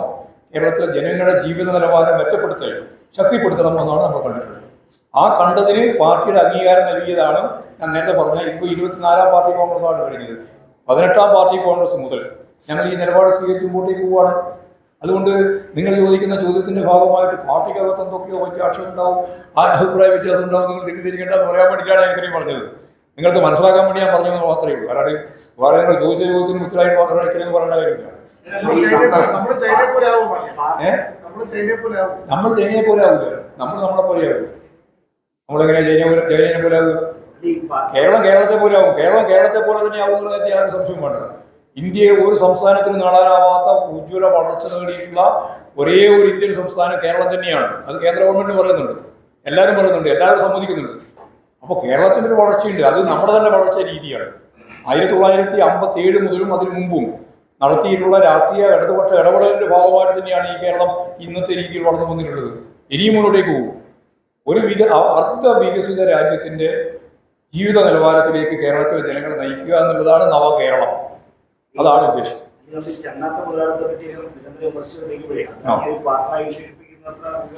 കേരളത്തിലെ ജനങ്ങളുടെ ജീവിത നിലവാരം മെച്ചപ്പെടുത്തൽ, ശക്തിപ്പെടുത്തണം എന്നാണ് നമ്മൾ കണ്ടിട്ടുള്ളത്. ആ കണ്ടതിന് പാർട്ടിയുടെ അംഗീകാരം നൽകിയതാണ് ഞാൻ നേരത്തെ പറഞ്ഞ ഇപ്പോൾ 24ാം പാർട്ടി കോൺഗ്രസ് ആണ് വരുന്നത്. 18ാം പാർട്ടി കോൺഗ്രസ് മുതൽ ഞങ്ങൾ ഈ നിലപാട് സ്വീകരിച്ച് മുമ്പോട്ടേക്ക് പോവുകയാണ്. അതുകൊണ്ട് നിങ്ങൾ ചോദിക്കുന്ന ചോദ്യത്തിന്റെ ഭാഗമായിട്ട് പാർട്ടിക്കകത്ത് എന്തൊക്കെയോ വലിയ ആക്ഷേപം ഉണ്ടാവും, ആ അഭിപ്രായ വ്യത്യാസം ഉണ്ടാവും, നിങ്ങൾ തെറ്റിദ്ധരിക്കേണ്ടതെന്ന് പറയാൻ വേണ്ടിയിട്ടാണ് ഞാൻ ഇത്രയും പറഞ്ഞത്. നിങ്ങൾക്ക് മനസ്സിലാക്കാൻ വേണ്ടി ഞാൻ പറഞ്ഞത് മാത്രമേ ഉള്ളൂ. അല്ലാതെ വേറെ നിങ്ങൾ ചോദിച്ച ചോദ്യത്തിന് ഉത്തരവായിട്ട് മാത്രമേ ഇത്രയും പറയേണ്ട കാര്യമില്ല. നമ്മൾ ചൈനയെ പോലെ ആവില്ല, നമ്മൾ നമ്മളെ പോലെ ആവില്ല. നമ്മളെങ്ങനെ ചൈനയെ പോലെ ആവുക? കേരളം കേരളത്തെ പോലെ ആവും. കേരളം കേരളത്തെ പോലെ തന്നെ ആവുന്ന യാതൊരു സംശയം വേണ്ട. ഇന്ത്യയെ ഒരു സംസ്ഥാനത്തിന് നേടാനാവാത്ത ഉജ്ജ്വല വളർച്ച നേടിയിട്ടുള്ള ഒരേ ഒരു ഇന്ത്യൻ സംസ്ഥാനം കേരളം തന്നെയാണ്. അത് കേന്ദ്ര ഗവൺമെന്റ് പറയുന്നുണ്ട്, എല്ലാവരും പറയുന്നുണ്ട്, എല്ലാവരും സമ്മതിക്കുന്നുണ്ട്. അപ്പോൾ കേരളത്തിൻ്റെ ഒരു വളർച്ചയുണ്ട്. അത് നമ്മുടെ തന്നെ വളർച്ച രീതിയാണ്. 1957 മുതലും അതിനു മുമ്പും നടത്തിയിട്ടുള്ള രാഷ്ട്രീയ ഇടതുപക്ഷ ഇടപെടലിന്റെ ഭാഗമായിട്ട് തന്നെയാണ് ഈ കേരളം ഇന്നത്തെ രീതിയിൽ വളർന്നു വന്നിട്ടുള്ളത്. ഇനിയും മുന്നോട്ടേക്ക് പോകും. ഒരു അർദ്ധ വികസിത രാജ്യത്തിന്റെ ജീവിത നിലവാരത്തിലേക്ക് കേരളത്തിലെ ജനങ്ങളെ നയിക്കുക എന്നുള്ളതാണ് നവകേരളം. അതാണ് ഉദ്ദേശം.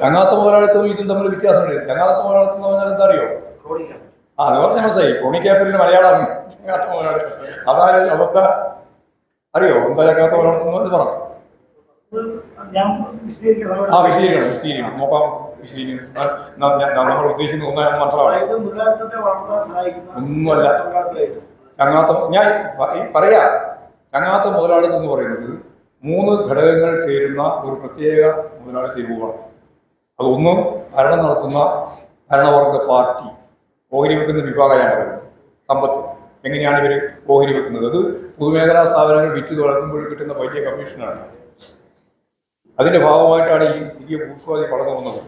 ചങ്ങാത്ത മുതലാളിത്തവും ഇതും തമ്മിൽ വ്യത്യാസമുണ്ട്. ചങ്ങാത്ത മുതലാളിത്തം എന്ന് പറഞ്ഞാൽ എന്താ അറിയോ? അത് പറഞ്ഞാൽ മനസ്സിലായി. ക്രോണി ക്യാപിറ്റലിന് മലയാളമാണ് ചങ്ങാത്ത മുതലാളിത്തം. അതായത് അതൊക്കെ അറിയോ എന്താ ചങ്ങാത്ത മുതലാളിത്തം എന്ന് പറഞ്ഞു? വിശദീകരിക്കണം നോക്കാം. നമ്മൾ ഉദ്ദേശിക്കുന്ന ഒന്നും മനസ്സിലാവും. ഒന്നുമല്ല ചങ്ങാത്ത, ഞാൻ പറയാ, ചങ്ങാത്ത മുതലാളിത്തം എന്ന് പറയുന്നത് 3 ഘടകങ്ങൾ ചേരുന്ന ഒരു പ്രത്യേക മുതലാളിത്ത രൂപമാണ്. അതൊന്ന് ഭരണം നടത്തുന്ന ഭരണവർഗ പാർട്ടി ഓഹരി വെക്കുന്ന വിഭാഗം. ഞാൻ പറയുന്നത് സമ്പത്ത് എങ്ങനെയാണ് ഇവർ ഓഹരി വെക്കുന്നത്? അത് പൊതുമേഖലാ സ്ഥാപനങ്ങൾ വിറ്റ് തുറക്കുമ്പോൾ കിട്ടുന്ന വലിയ കമ്മീഷനാണ്. അതിന്റെ ഭാഗമായിട്ടാണ് ഈ പുതിയ ഭൂസ്വാധി കടന്നു വന്നത്.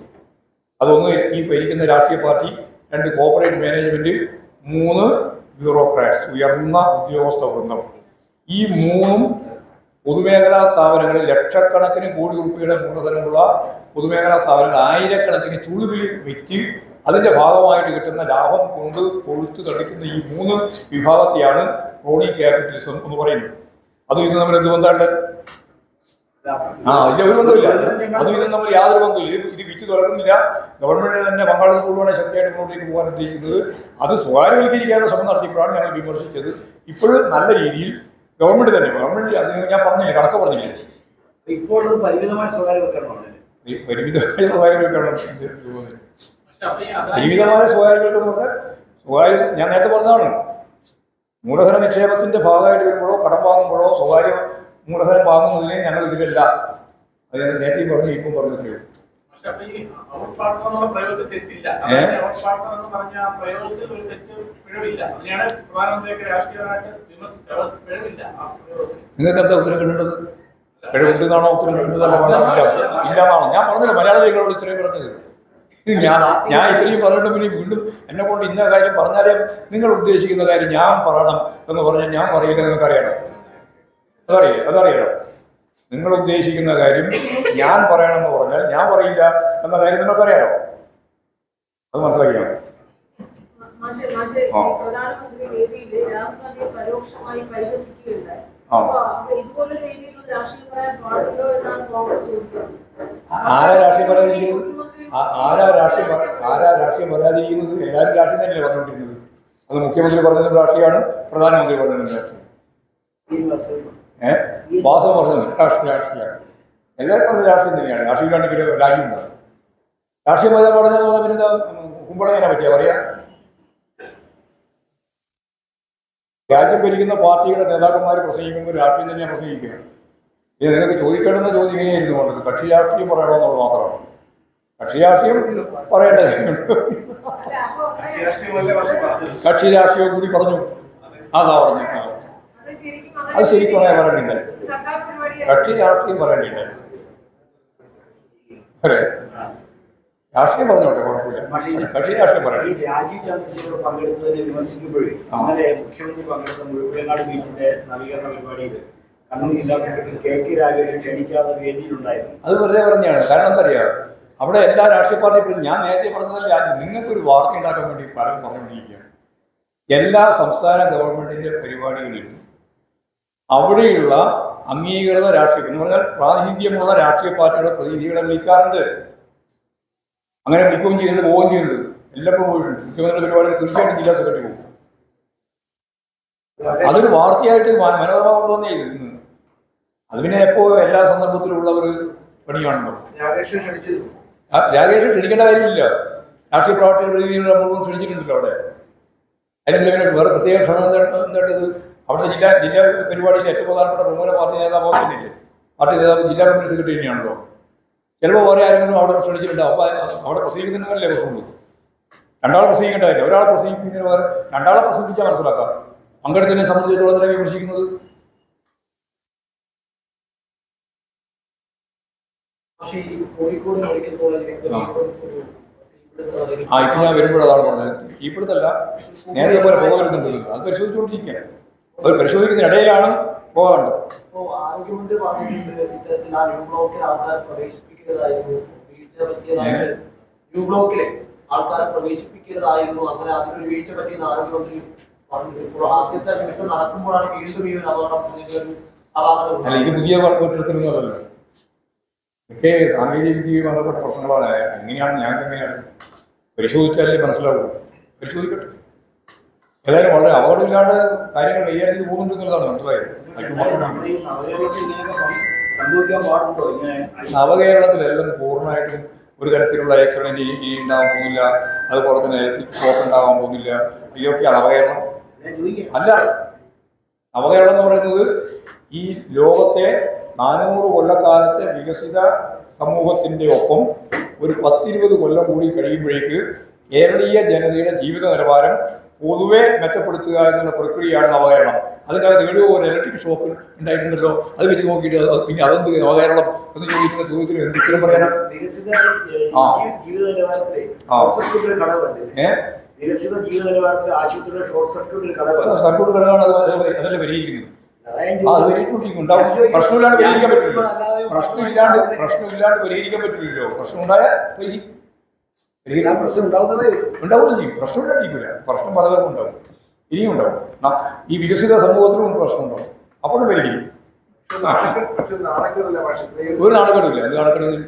അതൊന്ന് ഈ ഭരിക്കുന്ന രാഷ്ട്രീയ പാർട്ടി, 2 കോർപ്പറേറ്റ് മാനേജ്മെന്റ്, 3 ബ്യൂറോക്രാറ്റ്സ്, ഉയർന്ന ഉദ്യോഗസ്ഥ വൃന്ദം. ഈ 3 പൊതുമേഖലാ സ്ഥാപനങ്ങളിൽ ലക്ഷക്കണക്കിന് കോടി രൂപയുടെ മൂലധനമുള്ള പൊതുമേഖലാ സ്ഥാപനങ്ങൾ ആയിരക്കണക്കിന് ചുളുവിൽ വിറ്റ് അതിന്റെ ഭാഗമായിട്ട് കിട്ടുന്ന ലാഭം കൊണ്ട് കൊഴുത്തു തടിക്കുന്ന ഈ 3 വിഭാഗത്തെയാണ് ക്രോണി ക്യാപിറ്റലിസം എന്ന് പറയുന്നത്. അതും ഇത് നമ്മൾ എന്ത് ബന്ധമുണ്ട്? ഇതിന്റെ ഒരു ബന്ധമില്ല. അതും ഇതും നമ്മൾ യാതൊരു ബന്ധമില്ല. ഇത് വിറ്റ് തുറക്കുന്നില്ല. ഗവൺമെന്റിന് തന്നെ പങ്കാളിത്തത്തോടുകൂടെ ശക്തിയായിട്ട് മുന്നോട്ടേക്ക് പോകാൻ ഉദ്ദേശിക്കുന്നത്. അത് സ്വകാര്യവൽക്കരിക്കാനുള്ള ശ്രമം നടത്തിയപ്പോഴാണ് ഞങ്ങൾ വിമർശിച്ചത്. ഇപ്പോഴും നല്ല രീതിയിൽ ഗവൺമെന്റ് തന്നെ, ഗവൺമെന്റ് അത് ഞാൻ പറഞ്ഞില്ലേ, കണക്ക് പറഞ്ഞില്ലേ, ഇപ്പോൾ പരിമിതമായ സ്വകാര്യവൽക്കരണമാണ്. പരിമിതമായ സ്വകാര്യവൽക്കരണം. പരിമിതമായ സ്വകാര്യവൽക്കരണം പറഞ്ഞാൽ സ്വകാര്യ, ഞാൻ നേരത്തെ പറഞ്ഞതാണ്, മൂലധന നിക്ഷേപത്തിന്റെ ഭാഗമായിട്ട് വരുമ്പോഴോ കടം വാങ്ങുമ്പോഴോ സ്വകാര്യ മൂലധനം വാങ്ങുന്നതിനെ ഞങ്ങൾ ഇതിലല്ല. അത് ഞാൻ നേരത്തെ പറഞ്ഞു, ഇപ്പം പറഞ്ഞില്ലേ. നിങ്ങൾക്ക് എന്താ ഉത്തരം കിട്ടേണ്ടത്? പിഴവുണ്ടെന്നാണോ ഉത്തരം കിട്ടുന്നതല്ല? ഇല്ലാന്നാണോ? ഞാൻ പറഞ്ഞത് മലയാള രേഖകളോട് ഇത്രയും പറഞ്ഞത്. ഇത് ഞാൻ ഇത്രയും പറഞ്ഞിട്ട് പിന്നെ വീണ്ടും എന്നെ കൊണ്ട് ഇന്ന കാര്യം പറഞ്ഞാലേ നിങ്ങൾ ഉദ്ദേശിക്കുന്ന കാര്യം ഞാൻ പറയണം എന്ന് പറഞ്ഞാൽ ഞാൻ പറയില്ല. നിങ്ങൾക്ക് അറിയണം, അതറിയാലോ. നിങ്ങൾ ഉദ്ദേശിക്കുന്ന കാര്യം ഞാൻ പറയണമെന്ന് പറഞ്ഞാൽ ഞാൻ പറയില്ല എന്ന കാര്യം നിങ്ങൾക്കറിയാലോ. അത് മനസ്സിലാക്കിയാണ്. ആരാ രാഷ്ട്രീയം പറയാതിരിക്കുന്നത്? ആരാ രാഷ്ട്രീയം പറയാതിരിക്കുന്നത്? എല്ലാവരും രാഷ്ട്രീയം തന്നെയല്ലേ പറഞ്ഞുകൊണ്ടിരുന്നത്. അത് മുഖ്യമന്ത്രി പറഞ്ഞതും രാഷ്ട്രീയമാണ്, പ്രധാനമന്ത്രി പറഞ്ഞതും രാഷ്ട്രീയം. വാസം പറഞ്ഞത് രാഷ്ട്രീയമാണ്. എല്ലാവരും പറഞ്ഞത് രാഷ്ട്രീയം തന്നെയാണ്. രാഷ്ട്രീയമാണ് പിന്നെ രാജ്യം ഉണ്ടാകും. രാഷ്ട്രീയം പറഞ്ഞതെന്ന് പറഞ്ഞാൽ പിന്നെ കുമ്പളങ്ങനെ പറ്റിയാ പറയാ. രാജ്യം ഭരിക്കുന്ന പാർട്ടിയുടെ നേതാക്കന്മാർ പ്രസംഗിക്കുമ്പോൾ രാഷ്ട്രീയം തന്നെയാണ് പ്രസംഗിക്കുക. ഇത് നിങ്ങൾക്ക് ചോദിക്കേണ്ടുന്ന ചോദ്യം ഇങ്ങനെയായിരുന്നു കൊണ്ടത്. കക്ഷി രാഷ്ട്രീയം പറയണമെന്നുള്ളത് മാത്രമാണ്. കക്ഷി രാഷ്ട്രീയം പറയേണ്ട കാര്യമുണ്ട്. കക്ഷി രാഷ്ട്രീയം കൂടി പറഞ്ഞു. അതാ പറഞ്ഞു. അത് ശരിക്കും പറയണ്ടില്ല. കക്ഷി രാഷ്ട്രീയം പറയണ്ടില്ല. അതെ, രാഷ്ട്രീയം പറഞ്ഞോട്ടെ, കുഴപ്പമില്ല. കക്ഷി രാഷ്ട്രീയം പറയാം. രാജീവ് ചന്ദ്രശേഖർ പങ്കെടുത്തതിനെ വിമർശിക്കുമ്പോഴേ ഇന്നലെ മുഖ്യമന്ത്രി പങ്കെടുത്ത മുഴുവനാട് ബീച്ചിന്റെ നവീകരണ പരിപാടിയിൽ കണ്ണൂർ ജില്ലാ സെക്രട്ടറി കെ രാഗേഷ് ക്ഷണിക്കാതെ വേദിയിലുണ്ടായിരുന്നു. അത് വെറുതെ പറഞ്ഞാണ്. കാരണം എന്താ അറിയാം, അവിടെ എല്ലാ രാഷ്ട്രീയ പാർട്ടികളും ഞാൻ നേരത്തെ പറഞ്ഞതല്ല, നിങ്ങൾക്കൊരു വാർത്ത ഉണ്ടാക്കാൻ വേണ്ടി പറഞ്ഞുകൊണ്ടിരിക്കുകയാണ്. എല്ലാ സംസ്ഥാന ഗവൺമെന്റിന്റെ പരിപാടികളിലും അവിടെയുള്ള അംഗീകൃത രാഷ്ട്രീയം എന്ന് പറഞ്ഞാൽ പ്രാതിനിധ്യമുള്ള രാഷ്ട്രീയ പാർട്ടിയുടെ പ്രതിനിധികളെ വിളിക്കാറുണ്ട്. അങ്ങനെ വിളിക്കുകയും ചെയ്തിട്ട് പോവുകയും ചെയ്യുന്നുണ്ട്. എല്ലാപ്പോഴും പോയിട്ടുണ്ട്. മുഖ്യമന്ത്രിയുടെ പരിപാടിയിൽ തീർച്ചയായിട്ടും ജില്ലാ സെക്രട്ടറി പോകും. അതൊരു വാർത്തയായിട്ട് മനോരമ കൊണ്ടുവന്നേ ഇന്ന്. അത് പിന്നെ എപ്പോ എല്ലാ സന്ദർഭത്തിലും ഉള്ള ഒരു പണിയാണല്ലോ. രാകേഷ് ക്ഷണിക്കേണ്ട കാര്യമില്ല. രാഷ്ട്രീയ പ്രവർത്തക പ്രതിനിധികൾ നമ്മളൊന്നും ക്ഷണിച്ചിട്ടുണ്ടല്ലോ അവിടെ. അതിനെന്താ പിന്നെ വേറെ പ്രത്യേക ക്ഷണം എന്തായിട്ടത്? അവിടുത്തെ ജില്ലാ പരിപാടിയിൽ ഏറ്റവും പ്രധാനപ്പെട്ട പ്രമുഖ പാർട്ടി നേതാവ് തന്നെയില്ലേ? പാർട്ടി നേതാവ് ജില്ലാ കമ്മിറ്റി സെക്രട്ടറി തന്നെയാണല്ലോ. ചിലപ്പോൾ വേറെ ആരെങ്കിലും അവിടെ ക്ഷണിച്ചിട്ടുണ്ടാവും. അപ്പോൾ അവിടെ പ്രസംഗിക്കുന്നതല്ലേ പ്രശ്നമുള്ളൂ. രണ്ടാളെ പ്രസംഗിക്കേണ്ടതല്ലേ. ഒരാളെ പ്രസംഗിക്കുന്നതിന് വേറെ രണ്ടാളെ പ്രസംഗിച്ചാൽ മനസ്സിലാക്കാം. പങ്കെടുത്തതിനെ സംബന്ധിച്ചിടത്തോളം തന്നെ വിമർശിക്കുന്നത്. ഇപ്പൊ ഞാൻ വരുമ്പോൾ അതാണ് പറഞ്ഞത്. കീഴ്പ്പെടുത്തല്ല, നേരെ പോലെ പുക വരുന്നുണ്ട്. അത് പരിശോധിച്ചുകൊണ്ടിരിക്കുകയാണ്. അവർ പരിശോധിക്കുന്നതിനിടയിലാണ് പോകേണ്ടത്. ആരോഗ്യമന്ത്രി പറഞ്ഞിട്ടുണ്ട് ഇത്തരത്തിൽ ആ ന്യൂ ബ്ലോക്കിൽ ആൾക്കാരെ പ്രവേശിപ്പിക്കുന്നതായിരുന്നു, വീഴ്ച പറ്റിയതായിട്ട് ന്യൂ ബ്ലോക്കിലെ ആൾക്കാരെ പ്രവേശിപ്പിക്കുന്നതായിരുന്നു, അങ്ങനെ അതിനൊരു വീഴ്ച പറ്റിയെന്ന് ആരോഗ്യമന്ത്രി പറഞ്ഞു. ഇപ്പോൾ ആദ്യത്തെ അന്വേഷണം നടക്കുമ്പോഴാണ് വീണ്ടും ഈ ഒരു അപകടം. ഇത് പുതിയ കെട്ടിടത്തിലൊന്നുമല്ലല്ലോ. ഇതൊക്കെ സാങ്കേതിക വിദ്യയുമായി ബന്ധപ്പെട്ട പ്രശ്നങ്ങളാണ്. എങ്ങനെയാണ് ഞങ്ങൾക്ക് എങ്ങനെയാണ് പരിശോധിച്ചാലേ മനസ്സിലാവുള്ളൂ. പരിശോധിക്കട്ടെ. ഏതായാലും വളരെ അപകടമില്ലാണ്ട് കാര്യങ്ങൾ കൈകാര്യം ചെയ്ത് പോകുന്നുണ്ടെന്നുള്ളതാണ് മനസ്സിലായത്. നമ്മുടെ ഈ നവകേരളത്തിൽ ഇങ്ങനെയൊക്കെ സംഭവിക്കാൻ പാടുണ്ടോ? ഇങ്ങനെ നവകേരളത്തിലെല്ലാം പൂർണ്ണമായിട്ടും ഒരു തരത്തിലുള്ള ആക്സിഡന്റ് ഇനി ഉണ്ടാകാൻ പോകുന്നില്ല. അതുപോലെ തന്നെ ഇലക്ട്രിക് ഷോക്ക് ഉണ്ടാകാൻ പോകുന്നില്ല. അയ്യൊക്കെ നവകേരളം അല്ല. നവകേരളം എന്ന് പറയുന്നത് ഈ ലോകത്തെ 400 കൊല്ലക്കാലത്തെ വികസിത സമൂഹത്തിൻ്റെ ഒപ്പം ഒരു 10-20 കൊല്ലം കൂടി കഴിയുമ്പോഴേക്ക് കേരളീയ ജനതയുടെ ജീവിത നിലവാരം പൊതുവെ മെച്ചപ്പെടുത്തുക എന്നുള്ള പ്രക്രിയയാണ് നവകേരളം. അതിനകത്ത് ഏഴോ ഒരു ഇലക്ട്രിക് ഷോക്ക് ഉണ്ടായിട്ടുണ്ടല്ലോ, അത് വെച്ച് നോക്കിയിട്ട് പിന്നെ അതെന്ത് നവകേരളം എന്ന് ചോദിക്കുന്ന ചോദ്യത്തിന് എന്തെങ്കിലും പറയാനാ? വികസിത ജീവിത നിലവാരത്തിലെ ഷോർട്ട് സർക്യൂട്ട് ഒരു ഘടകമല്ലേ? വികസിത ജീവിത നിലവാരത്തിലെ ആശുപത്രിയിലെ ഷോർട്ട് സർക്യൂട്ട് ഒരു ഘടകമല്ല. സർക്യൂട്ട് ഘടകമാണ്. അതല്ല പരിഹരിക്കുന്നത്. ഉണ്ടാവും. പ്രശ്നമില്ലാണ്ട് പരിഹരിക്കാൻ പറ്റില്ലല്ലോ. പ്രശ്നമില്ലാണ്ട് പരിഹരിക്കാൻ പറ്റില്ലല്ലോ. പ്രശ്നം ഉണ്ടായാൽ പ്രശ്നം ഉണ്ടാവുന്നതേ ഉണ്ടാവുകയും ചെയ്യും. പ്രശ്നം ഇല്ലാണ്ടിരിക്കില്ല. പ്രശ്നം പലതരം ഉണ്ടാവും. ഇനിയും ഉണ്ടാവും. ഈ വികസിത സമൂഹത്തിലും പ്രശ്നം ഉണ്ടാവും. അപ്പോൾ പരിഹരിക്കും. ഒരു നാണക്കേടില്ല. എന്ത് നാണക്കേടില്ല?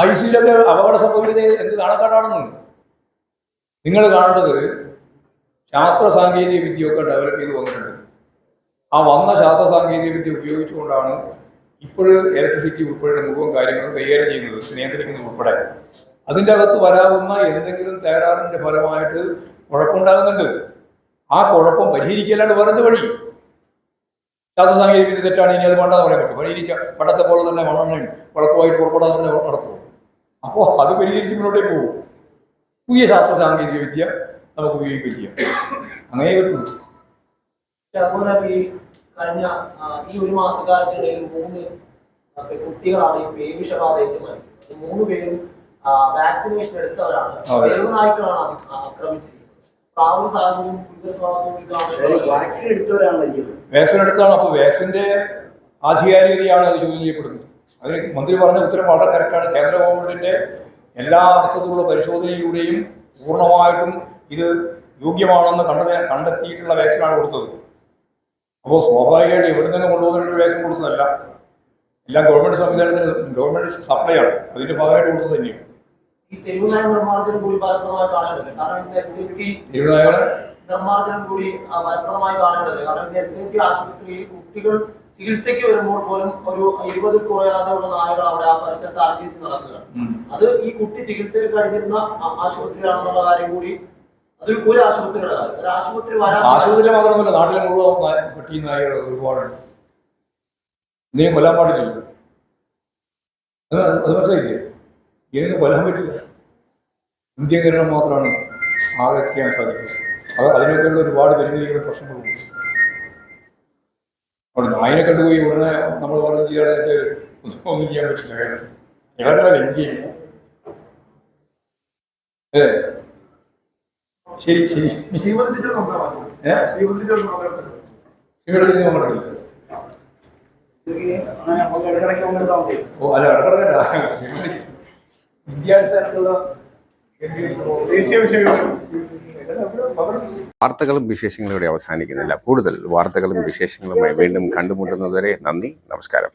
ഐസിയിലൊക്കെ അപകടം സംഭവിക്കുന്നത് എന്ത് നാണക്കേടാണെന്ന് നിങ്ങൾ കാണേണ്ടത്. ശാസ്ത്ര സാങ്കേതിക വിദ്യയൊക്കെ ഡെവലപ്പ് ചെയ്ത് വന്നിട്ടുണ്ട്. ആ വന്ന ശാസ്ത്ര സാങ്കേതിക വിദ്യ ഉപയോഗിച്ചുകൊണ്ടാണ് ഇപ്പോഴും ഇലക്ട്രിസിറ്റി ഉൾപ്പെടെ മുഴുവൻ കാര്യങ്ങളും കൈകാര്യം ചെയ്യുന്നത്, നിയന്ത്രിക്കുന്നത് ഉൾപ്പെടെ. അതിൻ്റെ അകത്ത് വരാവുന്ന എന്തെങ്കിലും തകരാറിൻ്റെ ഫലമായിട്ട് കുഴപ്പമുണ്ടാകുന്നുണ്ട്. ആ കുഴപ്പം പരിഹരിക്കല്ലാണ്ട് വേറെ വഴി? ശാസ്ത്ര സാങ്കേതിക വിദ്യ തെറ്റാണ്, ഇനി അത് വേണ്ടെന്ന് പറയാൻ പറ്റും. പരിഹരിക്കാം. പണ്ടത്തെ പോലെ തന്നെ മണ്ണെണ്ണയും വിളക്കുമായിട്ട് പുറപ്പെടാൻ തന്നെ നടക്കും. അപ്പോൾ അത് പരിഹരിച്ച് മുന്നോട്ടേക്ക് പോകും. പുതിയ ശാസ്ത്ര സാങ്കേതിക വിദ്യ നമുക്ക് ഉപയോഗിക്കുകയും ചെയ്യാം. അങ്ങനെ പറ്റുള്ളൂ. അതുപോലെ ഈ കഴിഞ്ഞ ഈ ഒരു മാസക്കാലത്തിനിടയിൽ 3 കുട്ടികളാണ് ഈ പേവിഷബാധ ഏറ്റുമാറി. 3 പേരും വാക്സിനേഷൻ എടുത്തവരാണ്. തെരുവ് നായ്ക്കളാണ് ആക്രമിച്ചിരിക്കുന്നത്. ആ ഒരു സാഹചര്യം വാക്സിൻ എടുത്തവരാണ്. വാക്സിൻ എടുത്താണ്. അപ്പോൾ വാക്സിന്റെ ആധികാരികതയാണ് അത് ചോദ്യം ചെയ്യപ്പെടുന്നത്. അതിന് മന്ത്രി പറഞ്ഞ ഉത്തരം വളരെ കറക്റ്റാണ്. കേന്ദ്ര ഗവൺമെന്റിന്റെ എല്ലാ അർത്ഥത്തിലുള്ള പരിശോധനയിലൂടെയും പൂർണ്ണമായിട്ടും ഇത് യോഗ്യമാണെന്ന് കണ്ടെത്തിയിട്ടുള്ള വാക്സിനാണ് കൊടുത്തത്. അപ്പോൾ സ്വാഭാവികമായിട്ട് ഇവിടെ നിന്ന് കൊണ്ടുപോകുന്ന വാക്സിൻ കൊടുത്തതല്ല. എല്ലാം ഗവൺമെന്റ് സംവിധാനത്തിന് ഗവൺമെന്റ് സപ്ലൈ ആണ്. അതിന്റെ ഭാഗമായിട്ട് കൊടുത്തത് തന്നെയാണ്. ഈ തെരുവുനായ നിർമ്മാർജ്ജനം കൂടി ഫലപ്രദമായി കാണേണ്ടത്. കാരണം നിർമ്മാർജ്ജനം കൂടി ഫലപ്രദമായി കാണേണ്ടത്. കാരണം SAT ആശുപത്രിയിൽ കുട്ടികൾ ചികിത്സയ്ക്ക് വരുമ്പോൾ പോലും ഒരു 20 കുറയാതെ ഉള്ള നായകൾ അവിടെ ആ പരിസരത്ത് അടങ്ങിയിട്ട് നടക്കുക. അത് ഈ കുട്ടി ചികിത്സയിൽ കഴിഞ്ഞിരുന്ന ആശുപത്രിയാണെന്നുള്ള കാര്യം കൂടി ഒരു ആശുപത്രിയുടെ കാര്യം. ഒരു ആശുപത്രി ആശുപത്രി മാത്രമല്ല, നാട്ടിലെ മുഴുവൻ പട്ടി നായകൾ ഒരുപാടുണ്ട്. നീ കൊല്ലാൻ പാടില്ലല്ലോ. അത് മനസ്സിലായില്ലേ? ഇതിന് കൊല്ലാൻ പറ്റില്ല. ഇന്ത്യൻ കേരളം മാത്രമാണ് ആകെ ചെയ്യാൻ സാധിക്കുന്നത്. അതിനൊക്കെയുള്ള ഒരുപാട് പരിമിതികളും പ്രശ്നങ്ങളുണ്ട്. അവിടെ നായിനെ കണ്ടുപോയി ഉടനെ നമ്മൾ പറഞ്ഞ ചെയ്യാനായിട്ട് ഒന്നും ചെയ്യാൻ പറ്റില്ല. കേരളത്തിലല്ല, ഇന്ത്യയിൽ. ശരി ശരി. ഓ അല്ല, ഇടക്കിടക്കല്ല. വിദ്യാഭ്യാസത്തിലുള്ള ദേശീയ വിഷയങ്ങൾ. വാർത്തകളും വിശേഷങ്ങളും ഇവിടെ അവസാനിക്കുന്നില്ല. കൂടുതൽ വാർത്തകളും വിശേഷങ്ങളുമായി വീണ്ടും കണ്ടുമുട്ടുന്നതുവരെ നന്ദി, നമസ്കാരം.